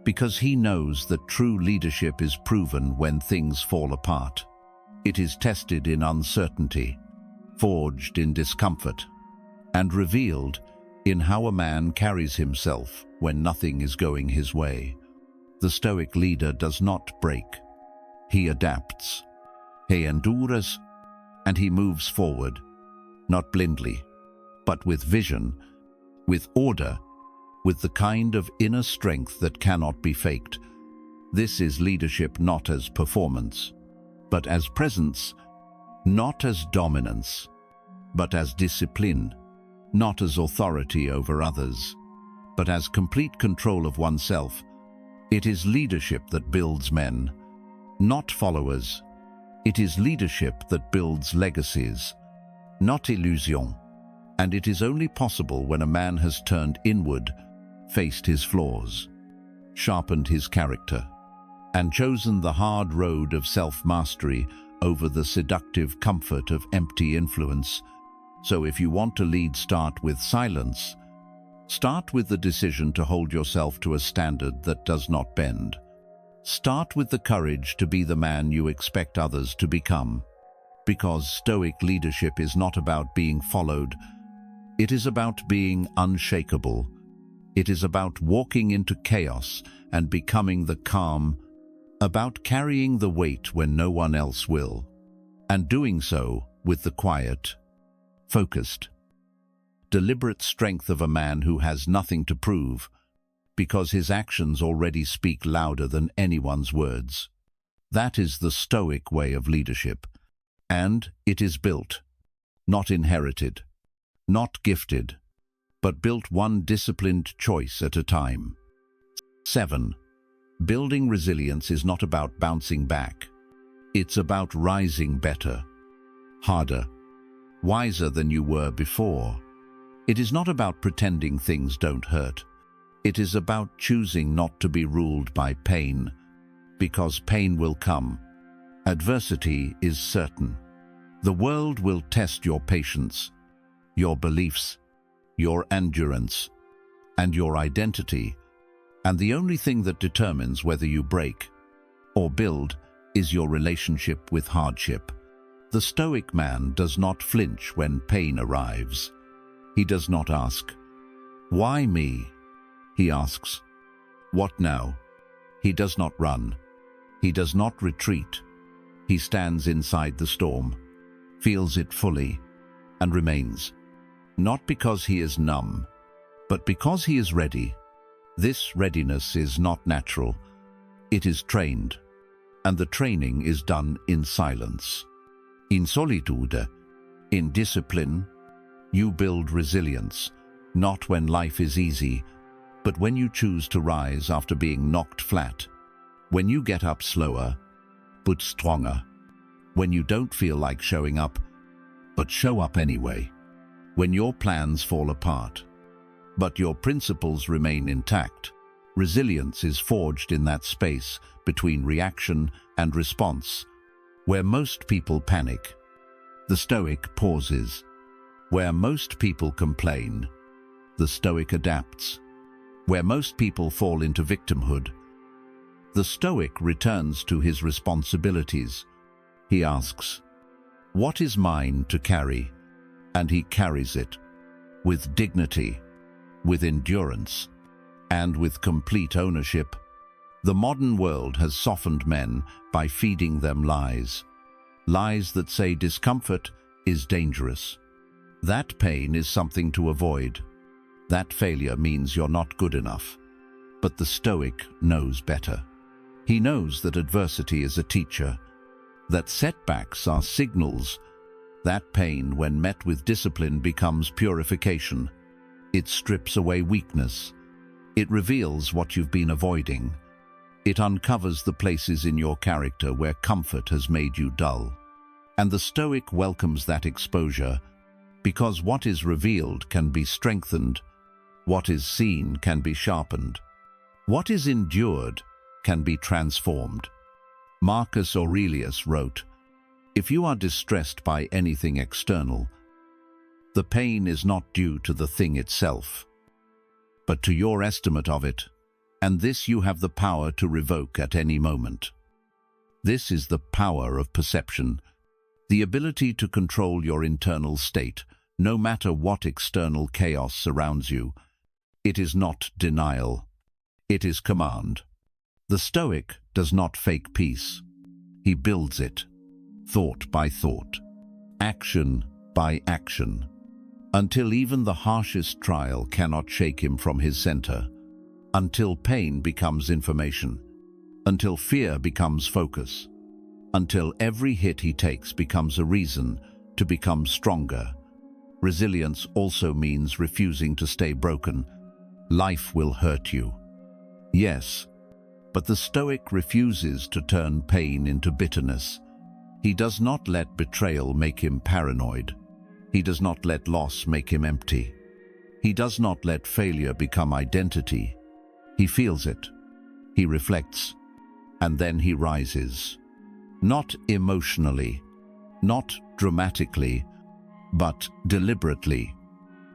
because he knows that true leadership is proven when things fall apart. It is tested in uncertainty, forged in discomfort, and revealed in how a man carries himself when nothing is going his way. The Stoic leader does not break. He adapts. He endures, and he moves forward, not blindly, but with vision, with order, with the kind of inner strength that cannot be faked. This is leadership not as performance, but as presence, not as dominance, but as discipline, not as authority over others, but as complete control of oneself. It is leadership that builds men, not followers, It is leadership that builds legacies, not illusion. And it is only possible when a man has turned inward, faced his flaws, sharpened his character, and chosen the hard road of self-mastery over the seductive comfort of empty influence. So if you want to lead, start with silence. Start with the decision to hold yourself to a standard that does not bend. Start with the courage to be the man you expect others to become. Because Stoic leadership is not about being followed, it is about being unshakable. It is about walking into chaos and becoming the calm, about carrying the weight when no one else will, and doing so with the quiet, focused, deliberate strength of a man who has nothing to prove, because his actions already speak louder than anyone's words. That is the Stoic way of leadership, and it is built, not inherited, not gifted, but built one disciplined choice at a time. 7. Building resilience is not about bouncing back. It's about rising better, harder, wiser than you were before. It is not about pretending things don't hurt. It is about choosing not to be ruled by pain, because pain will come. Adversity is certain. The world will test your patience, your beliefs, your endurance, and your identity, and the only thing that determines whether you break or build is your relationship with hardship. The Stoic man does not flinch when pain arrives. He does not ask, "Why me?" He asks, "What now?" He does not run. He does not retreat. He stands inside the storm, feels it fully, and remains. Not because he is numb, but because he is ready. This readiness is not natural. It is trained, and the training is done in silence. In solitude, in discipline, you build resilience, not when life is easy, but when you choose to rise after being knocked flat, when you get up slower, but stronger, when you don't feel like showing up, but show up anyway, when your plans fall apart, but your principles remain intact. Resilience is forged in that space between reaction and response, where most people panic. The Stoic pauses. Where most people complain, the Stoic adapts. Where most people fall into victimhood, the Stoic returns to his responsibilities. He asks, "What is mine to carry?" And he carries it, with dignity, with endurance, and with complete ownership. The modern world has softened men by feeding them lies. Lies that say discomfort is dangerous. That pain is something to avoid. That failure means you're not good enough. But the Stoic knows better. He knows that adversity is a teacher, that setbacks are signals, that pain, when met with discipline, becomes purification. It strips away weakness. It reveals what you've been avoiding. It uncovers the places in your character where comfort has made you dull. And the Stoic welcomes that exposure, because what is revealed can be strengthened. What is seen can be sharpened. What is endured can be transformed. Marcus Aurelius wrote, "If you are distressed by anything external, the pain is not due to the thing itself, but to your estimate of it, and this you have the power to revoke at any moment." This is the power of perception, the ability to control your internal state, no matter what external chaos surrounds you. It is not denial. It is command. The Stoic does not fake peace. He builds it, thought by thought, action by action, until even the harshest trial cannot shake him from his center, until pain becomes information, until fear becomes focus, until every hit he takes becomes a reason to become stronger. Resilience also means refusing to stay broken. Life will hurt you. Yes, but the Stoic refuses to turn pain into bitterness. He does not let betrayal make him paranoid. He does not let loss make him empty. He does not let failure become identity. He feels it. He reflects. And then he rises. Not emotionally, not dramatically, but deliberately,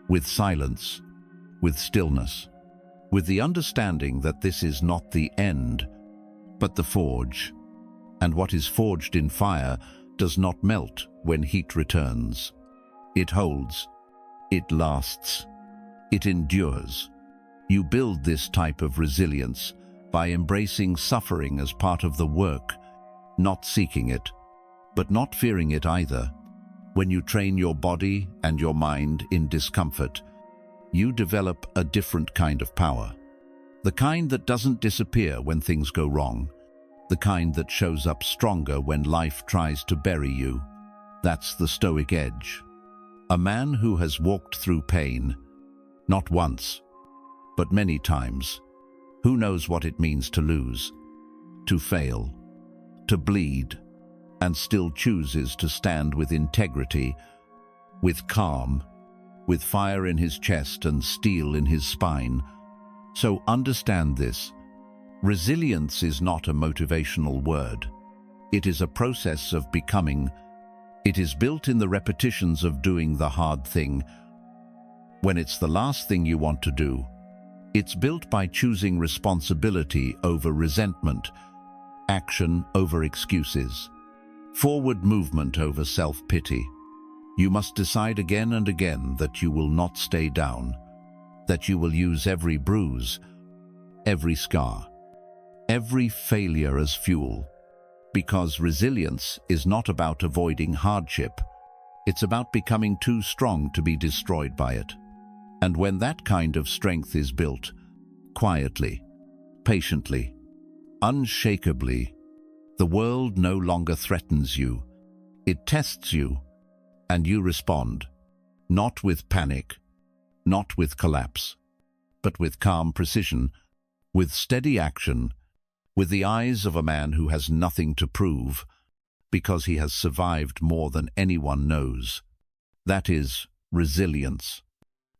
with silence, with stillness, with the understanding that this is not the end, but the forge. And what is forged in fire does not melt when heat returns. It holds. It lasts. It endures. You build this type of resilience by embracing suffering as part of the work, not seeking it, but not fearing it either. When you train your body and your mind in discomfort, you develop a different kind of power. The kind that doesn't disappear when things go wrong. The kind that shows up stronger when life tries to bury you. That's the Stoic edge. A man who has walked through pain, not once, but many times, who knows what it means to lose, to fail, to bleed, and still chooses to stand with integrity, with calm, with fire in his chest and steel in his spine. So understand this. Resilience is not a motivational word. It is a process of becoming. It is built in the repetitions of doing the hard thing when it's the last thing you want to do. It's built by choosing responsibility over resentment, action over excuses, forward movement over self-pity. You must decide again and again that you will not stay down, that you will use every bruise, every scar, every failure as fuel. Because resilience is not about avoiding hardship. It's about becoming too strong to be destroyed by it. And when that kind of strength is built, quietly, patiently, unshakably, the world no longer threatens you. It tests you, and you respond, not with panic, not with collapse, but with calm precision, with steady action, with the eyes of a man who has nothing to prove, because he has survived more than anyone knows. That is resilience.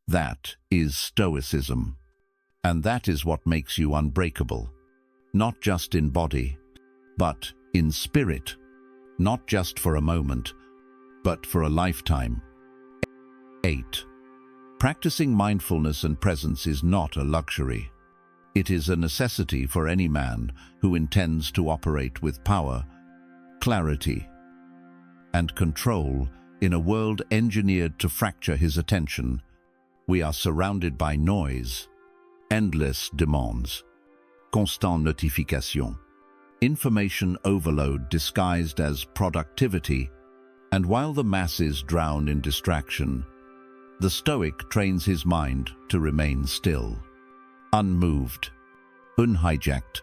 That is stoicism. And that is what makes you unbreakable, not just in body, but in spirit, not just for a moment, but for a lifetime. 8. Practicing mindfulness and presence is not a luxury. It is a necessity for any man who intends to operate with power, clarity, and control in a world engineered to fracture his attention. We are surrounded by noise, endless demands, constant notification, information overload disguised as productivity, and while the masses drown in distraction, the Stoic trains his mind to remain still, unmoved, unhijacked,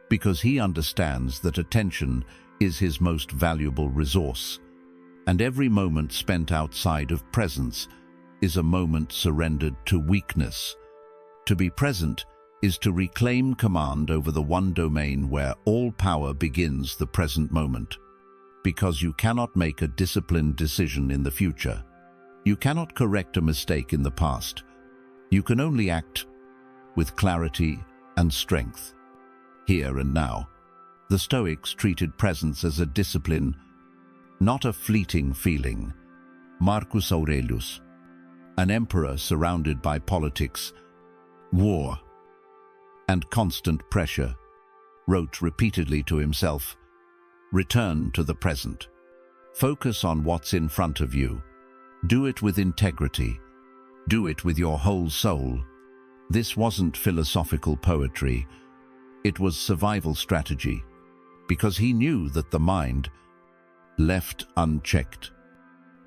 because he understands that attention is his most valuable resource, and every moment spent outside of presence is a moment surrendered to weakness. To be present is to reclaim command over the one domain where all power begins, the present moment. Because you cannot make a disciplined decision in the future. You cannot correct a mistake in the past. You can only act with clarity and strength, here and now. The Stoics treated presence as a discipline, not a fleeting feeling. Marcus Aurelius, an emperor surrounded by politics, war, and constant pressure, wrote repeatedly to himself, "Return to the present. Focus on what's in front of you. Do it with integrity. Do it with your whole soul." This wasn't philosophical poetry. It was survival strategy, because he knew that the mind, left unchecked,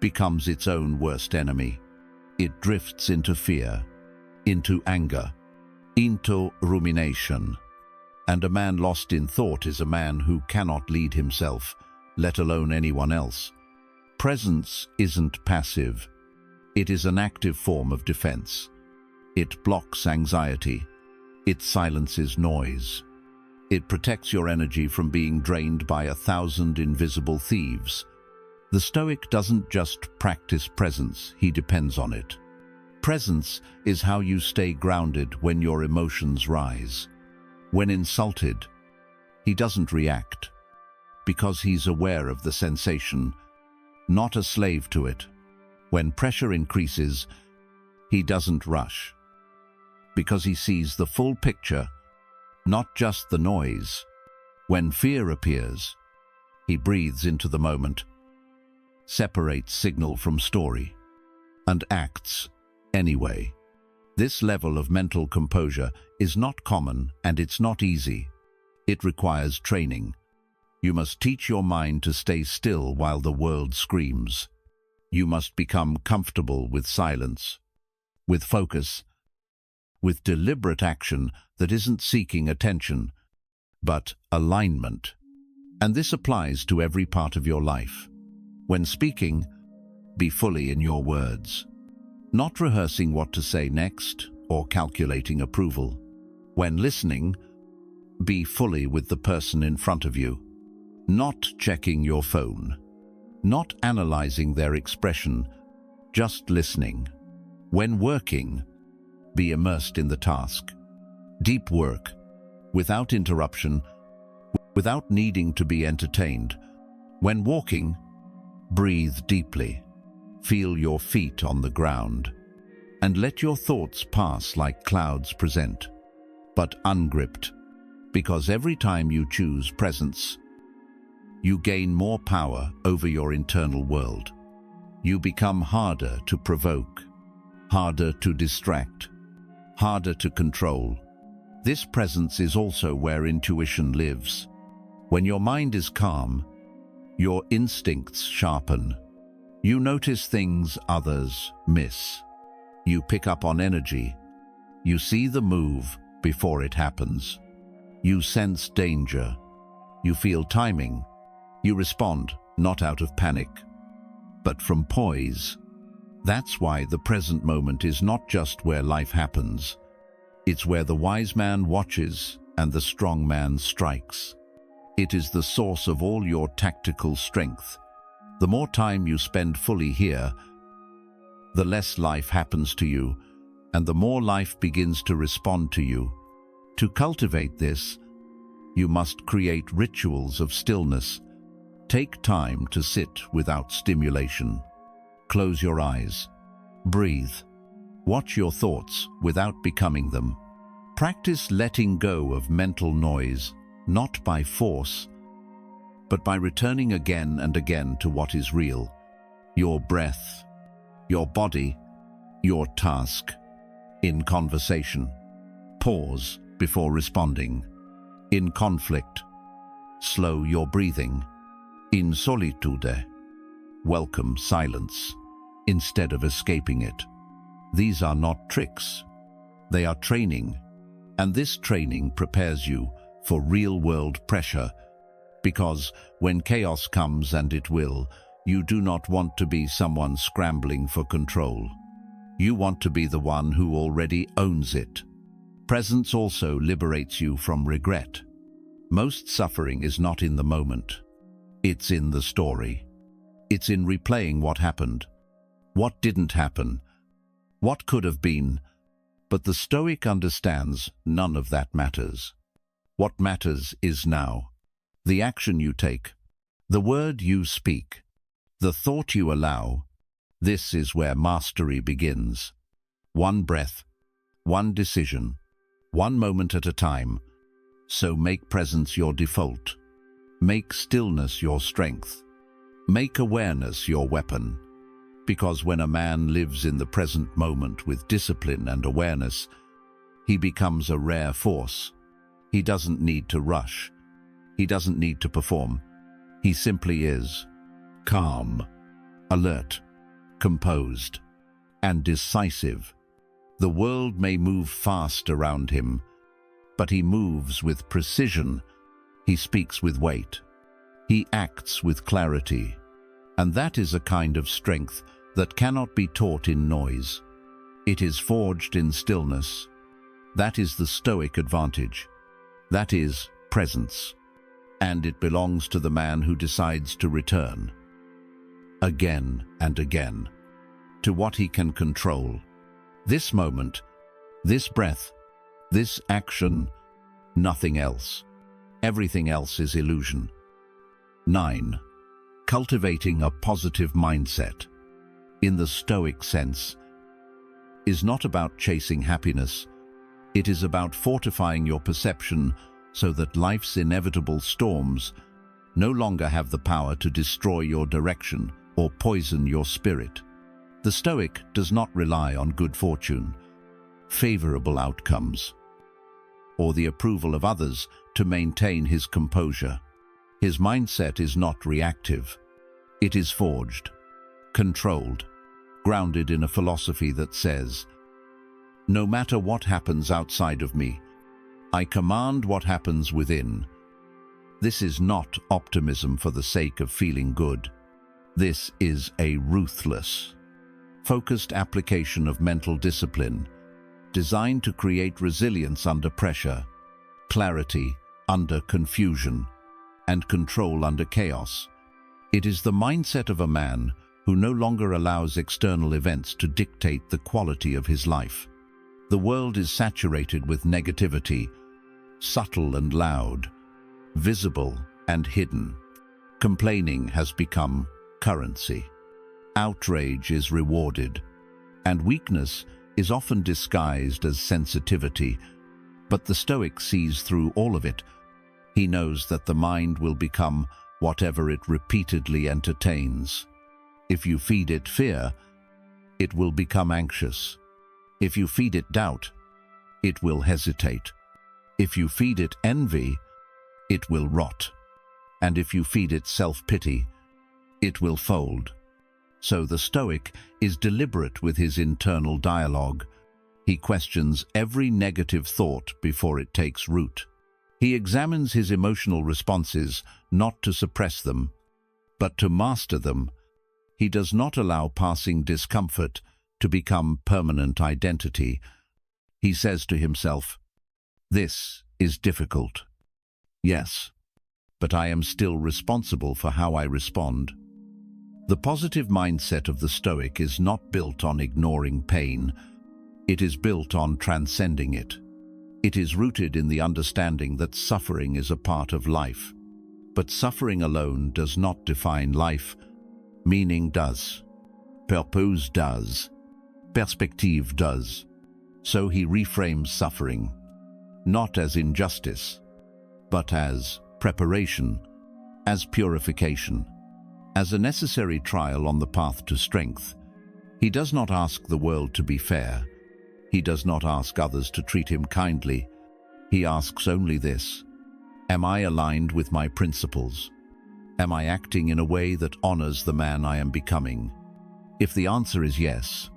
becomes its own worst enemy. It drifts into fear, into anger, into rumination. And a man lost in thought is a man who cannot lead himself, let alone anyone else. Presence isn't passive. It is an active form of defense. It blocks anxiety. It silences noise. It protects your energy from being drained by 1,000 invisible thieves. The Stoic doesn't just practice presence, he depends on it. Presence is how you stay grounded when your emotions rise. When insulted, he doesn't react, because he's aware of the sensation, not a slave to it. When pressure increases, he doesn't rush, because he sees the full picture, not just the noise. When fear appears, he breathes into the moment, separates signal from story, and acts anyway. This level of mental composure is not common and it's not easy. It requires training. You must teach your mind to stay still while the world screams. You must become comfortable with silence, with focus, with deliberate action that isn't seeking attention, but alignment. And this applies to every part of your life. When speaking, be fully in your words, not rehearsing what to say next or calculating approval. When listening, be fully with the person in front of you, not checking your phone, not analyzing their expression, just listening. When working, be immersed in the task. Deep work, without interruption, without needing to be entertained. When walking, breathe deeply. Feel your feet on the ground, and let your thoughts pass like clouds present, but ungripped, because every time you choose presence, you gain more power over your internal world. You become harder to provoke, harder to distract, harder to control. This presence is also where intuition lives. When your mind is calm, your instincts sharpen. You notice things others miss. You pick up on energy. You see the move before it happens. You sense danger. You feel timing. You respond, not out of panic, but from poise. That's why the present moment is not just where life happens. It's where the wise man watches and the strong man strikes. It is the source of all your tactical strength. The more time you spend fully here, the less life happens to you, and the more life begins to respond to you. To cultivate this, you must create rituals of stillness. Take time to sit without stimulation. Close your eyes. Breathe. Watch your thoughts without becoming them. Practice letting go of mental noise, not by force, but by returning again and again to what is real. Your breath, your body, your task. In conversation, pause before responding. In conflict, slow your breathing. In solitude, welcome silence instead of escaping it. These are not tricks. They are training, and this training prepares you for real-world pressure, because when chaos comes, and it will, you do not want to be someone scrambling for control. You want to be the one who already owns it. Presence also liberates you from regret. Most suffering is not in the moment. It's in the story. It's in replaying what happened, what didn't happen, what could have been. But the Stoic understands none of that matters. What matters is now. The action you take, the word you speak, the thought you allow. This is where mastery begins. One breath, one decision, one moment at a time. So make presence your default. Make stillness your strength. Make awareness your weapon. Because when a man lives in the present moment with discipline and awareness, he becomes a rare force. He doesn't need to rush. He doesn't need to perform. He simply is. Calm, alert, composed, and decisive. The world may move fast around him, but he moves with precision. He speaks with weight. He acts with clarity. And that is a kind of strength that cannot be taught in noise. It is forged in stillness. That is the Stoic advantage. That is presence, and it belongs to the man who decides to return, again and again, to what he can control. This moment, this breath, this action, nothing else. Everything else is illusion. 9. Cultivating a positive mindset, in the Stoic sense, is not about chasing happiness. It is about fortifying your perception so that life's inevitable storms no longer have the power to destroy your direction or poison your spirit. The Stoic does not rely on good fortune, favorable outcomes, or the approval of others to maintain his composure. His mindset is not reactive. It is forged, controlled, grounded in a philosophy that says, "No matter what happens outside of me, I command what happens within." This is not optimism for the sake of feeling good. This is a ruthless, focused application of mental discipline, designed to create resilience under pressure, clarity under confusion, and control under chaos. It is the mindset of a man who no longer allows external events to dictate the quality of his life. The world is saturated with negativity, subtle and loud, visible and hidden. Complaining has become currency. Outrage is rewarded, and weakness is often disguised as sensitivity. But the Stoic sees through all of it. He knows that the mind will become whatever it repeatedly entertains. If you feed it fear, it will become anxious. If you feed it doubt, it will hesitate. If you feed it envy, it will rot. And if you feed it self-pity, it will fold. So the Stoic is deliberate with his internal dialogue. He questions every negative thought before it takes root. He examines his emotional responses not to suppress them, but to master them. He does not allow passing discomfort to become permanent identity. He says to himself, "This is difficult. Yes, but I am still responsible for how I respond." The positive mindset of the Stoic is not built on ignoring pain. It is built on transcending it. It is rooted in the understanding that suffering is a part of life. But suffering alone does not define life. Meaning does. Purpose does. Perspective does. So he reframes suffering, not as injustice, but as preparation, as purification, as a necessary trial on the path to strength. He does not ask the world to be fair. He does not ask others to treat him kindly. He asks only this: am I aligned with my principles? Am I acting in a way that honors the man I am becoming? If the answer is yes,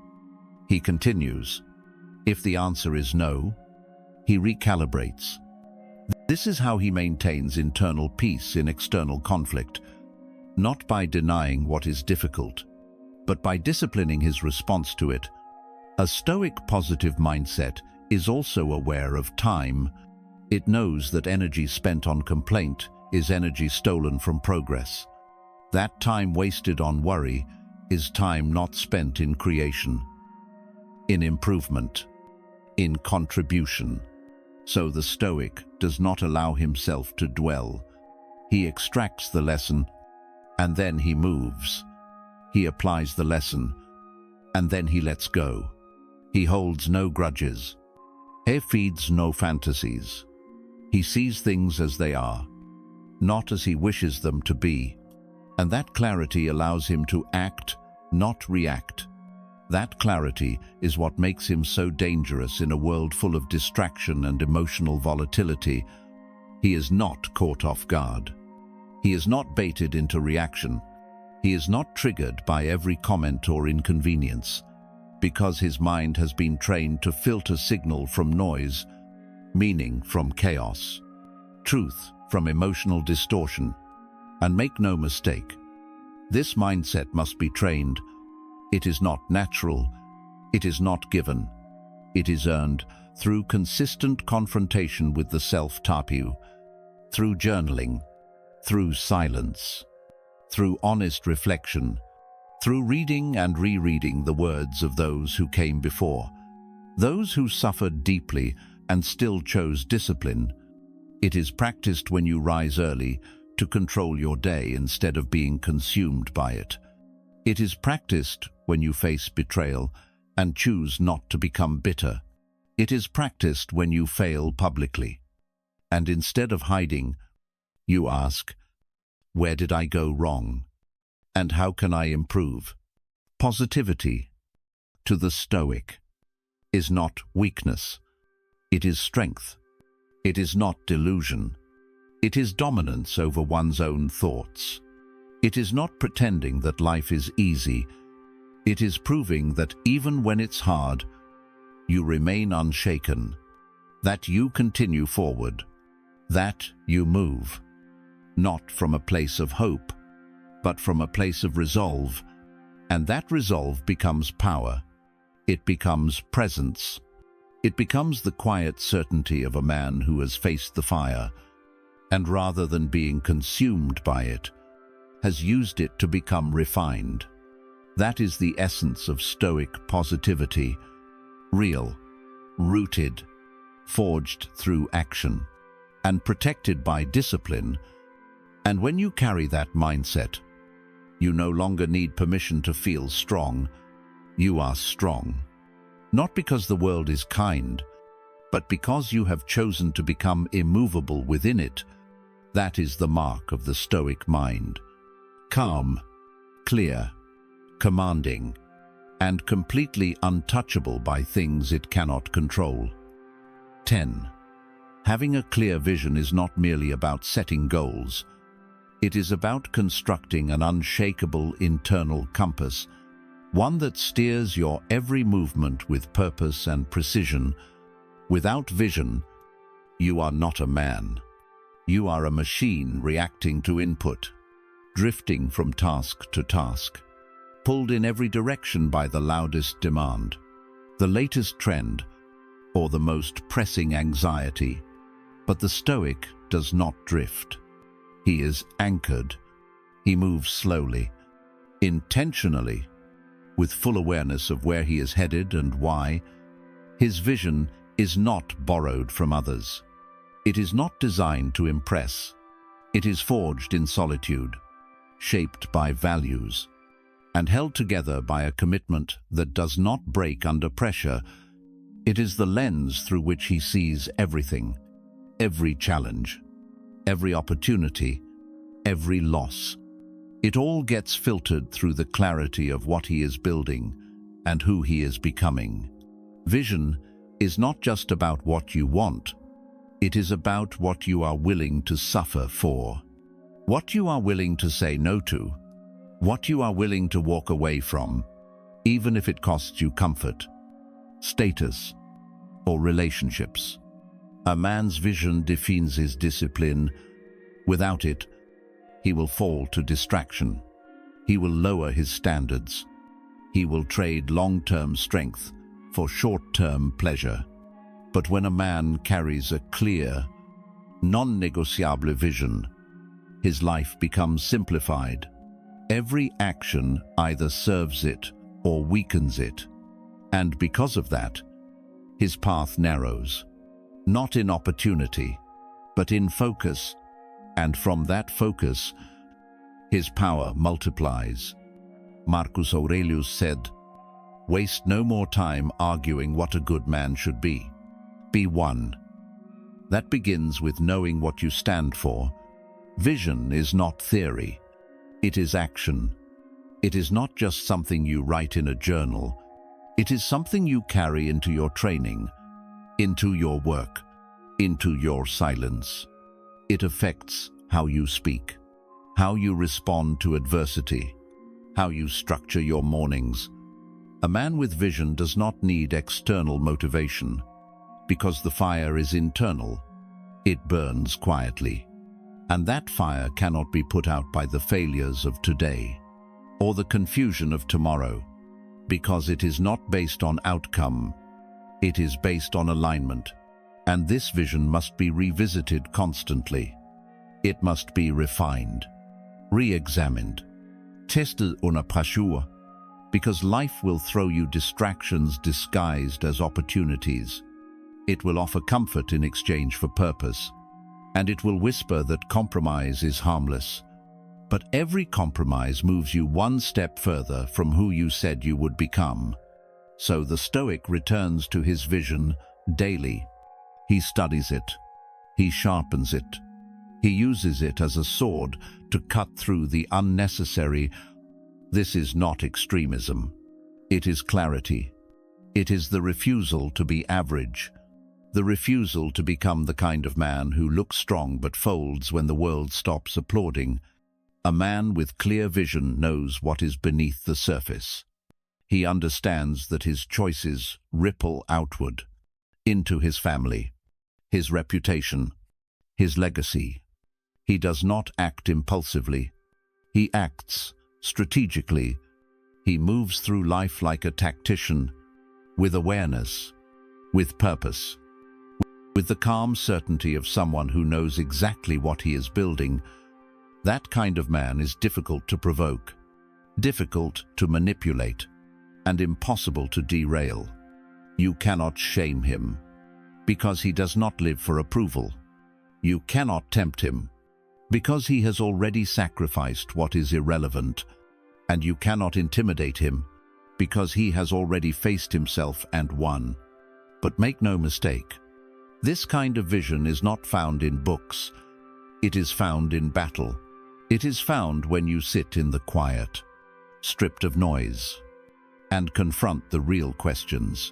he continues. If the answer is no, he recalibrates. This is how he maintains internal peace in external conflict, not by denying what is difficult, but by disciplining his response to it. A Stoic positive mindset is also aware of time. It knows that energy spent on complaint is energy stolen from progress. That time wasted on worry is time not spent in creation, in improvement, in contribution. So the Stoic does not allow himself to dwell. He extracts the lesson, and then he moves. He applies the lesson, and then he lets go. He holds no grudges. He feeds no fantasies. He sees things as they are, not as he wishes them to be. And that clarity allows him to act, not react. That clarity is what makes him so dangerous in a world full of distraction and emotional volatility. He is not caught off guard. He is not baited into reaction. He is not triggered by every comment or inconvenience, because his mind has been trained to filter signal from noise, meaning from chaos, truth from emotional distortion. And make no mistake, this mindset must be trained. It is not natural. It is not given. It is earned through consistent confrontation with the self-tapu. through journaling, through silence, through honest reflection, through reading and rereading the words of those who came before, those who suffered deeply and still chose discipline. It is practiced when you rise early to control your day instead of being consumed by it. It is practiced when you face betrayal and choose not to become bitter. It is practiced when you fail publicly, and instead of hiding, you ask, "Where did I go wrong? And how can I improve?" Positivity, to the Stoic, is not weakness. It is strength. It is not delusion. It is dominance over one's own thoughts. It is not pretending that life is easy. It is proving that even when it's hard, you remain unshaken, that you continue forward, that you move, not from a place of hope, but from a place of resolve, and that resolve becomes power. It becomes presence. It becomes the quiet certainty of a man who has faced the fire, and rather than being consumed by it, has used it to become refined. That is the essence of Stoic positivity, real, rooted, forged through action, and protected by discipline. And when you carry that mindset, you no longer need permission to feel strong. You are strong, not because the world is kind, but because you have chosen to become immovable within it. That is the mark of the Stoic mind. Calm, clear, commanding, and completely untouchable by things it cannot control. 10. Having a clear vision is not merely about setting goals. It is about constructing an unshakable internal compass, one that steers your every movement with purpose and precision. Without vision, you are not a man. You are a machine reacting to input, drifting from task to task, pulled in every direction by the loudest demand, the latest trend, or the most pressing anxiety. But the Stoic does not drift. He is anchored. He moves slowly, intentionally, with full awareness of where he is headed and why. His vision is not borrowed from others. It is not designed to impress. It is forged in solitude, shaped by values, and held together by a commitment that does not break under pressure. It is the lens through which he sees everything, every challenge, every opportunity, every loss. It all gets filtered through the clarity of what he is building and who he is becoming. Vision is not just about what you want. It is about what you are willing to suffer for, what you are willing to say no to, what you are willing to walk away from, even if it costs you comfort, status, or relationships. A man's vision defines his discipline. Without it, he will fall to distraction. He will lower his standards. He will trade long-term strength for short-term pleasure. But when a man carries a clear, non-negotiable vision, his life becomes simplified. Every action either serves it or weakens it. And because of that, his path narrows, not in opportunity, but in focus. And from that focus, his power multiplies. Marcus Aurelius said, "Waste no more time arguing what a good man should be. Be one." That begins with knowing what you stand for. Vision is not theory. It is action. It is not just something you write in a journal. It is something you carry into your training, into your work, into your silence. It affects how you speak, how you respond to adversity, how you structure your mornings. A man with vision does not need external motivation, because the fire is internal. It burns quietly. And that fire cannot be put out by the failures of today or the confusion of tomorrow, because it is not based on outcome. It is based on alignment. And this vision must be revisited constantly. It must be refined, re-examined, tested under pressure, because life will throw you distractions disguised as opportunities. It will offer comfort in exchange for purpose, and it will whisper that compromise is harmless. But every compromise moves you one step further from who you said you would become. So the Stoic returns to his vision daily. He studies it. He sharpens it. He uses it as a sword to cut through the unnecessary. This is not extremism. It is clarity. It is the refusal to be average. The refusal to become the kind of man who looks strong but folds when the world stops applauding. A man with clear vision knows what is beneath the surface. He understands that his choices ripple outward, into his family, his reputation, his legacy. He does not act impulsively. He acts strategically. He moves through life like a tactician, with awareness, with purpose, with the calm certainty of someone who knows exactly what he is building. That kind of man is difficult to provoke, difficult to manipulate, and impossible to derail. You cannot shame him, because he does not live for approval. You cannot tempt him, because he has already sacrificed what is irrelevant. And you cannot intimidate him, because he has already faced himself and won. But make no mistake, this kind of vision is not found in books. It is found in battle. It is found when you sit in the quiet, stripped of noise, and confront the real questions.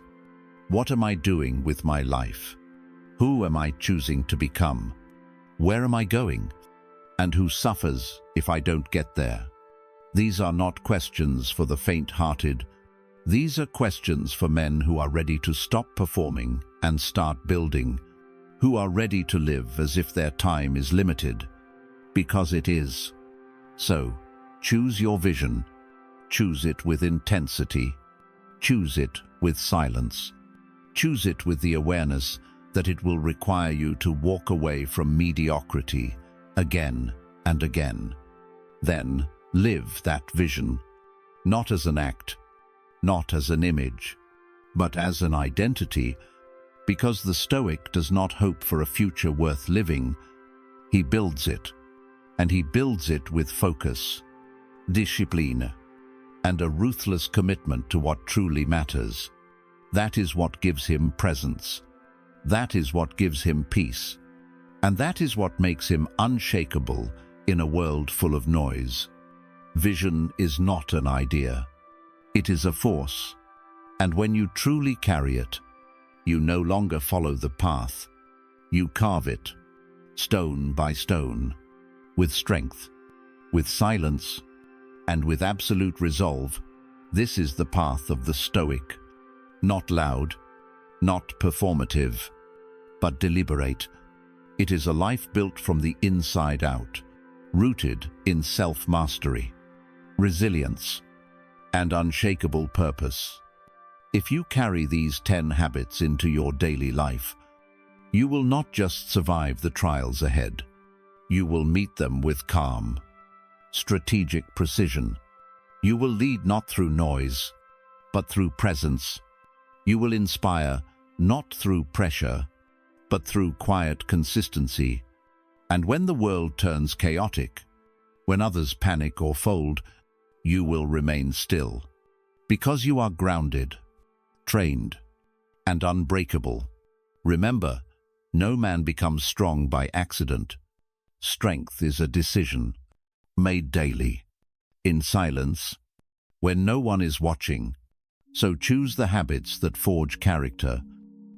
What am I doing with my life? Who am I choosing to become? Where am I going? And who suffers if I don't get there? These are not questions for the faint-hearted. These are questions for men who are ready to stop performing and start building, who are ready to live as if their time is limited, because it is. So, choose your vision. Choose it with intensity. Choose it with silence. Choose it with the awareness that it will require you to walk away from mediocrity again and again. Then, live that vision, not as an act, not as an image, but as an identity, because the Stoic does not hope for a future worth living. He builds it, and he builds it with focus, discipline, and a ruthless commitment to what truly matters. That is what gives him presence. That is what gives him peace. And that is what makes him unshakable in a world full of noise. Vision is not an idea. It is a force. And when you truly carry it, you no longer follow the path. You carve it, stone by stone, with strength, with silence, and with absolute resolve. This is the path of the Stoic. Not loud, not performative, but deliberate. It is a life built from the inside out, rooted in self-mastery, resilience, and unshakable purpose. If you carry these 10 habits into your daily life, you will not just survive the trials ahead. You will meet them with calm, strategic precision. You will lead not through noise, but through presence. You will inspire not through pressure, but through quiet consistency. And when the world turns chaotic, when others panic or fold, you will remain still, because you are grounded, trained, and unbreakable. Remember, no man becomes strong by accident. Strength is a decision, made daily, in silence, when no one is watching. So choose the habits that forge character.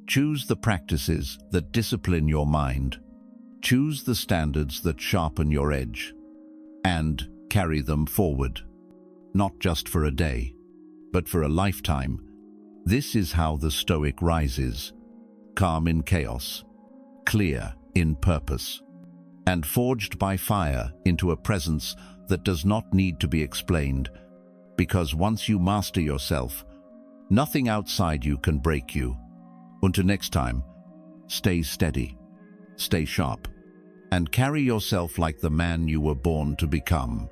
Choose the practices that discipline your mind. Choose the standards that sharpen your edge. And carry them forward. Not just for a day, but for a lifetime. This is how the Stoic rises, calm in chaos, clear in purpose, and forged by fire into a presence that does not need to be explained, because once you master yourself, nothing outside you can break you. Until next time, stay steady, stay sharp, and carry yourself like the man you were born to become.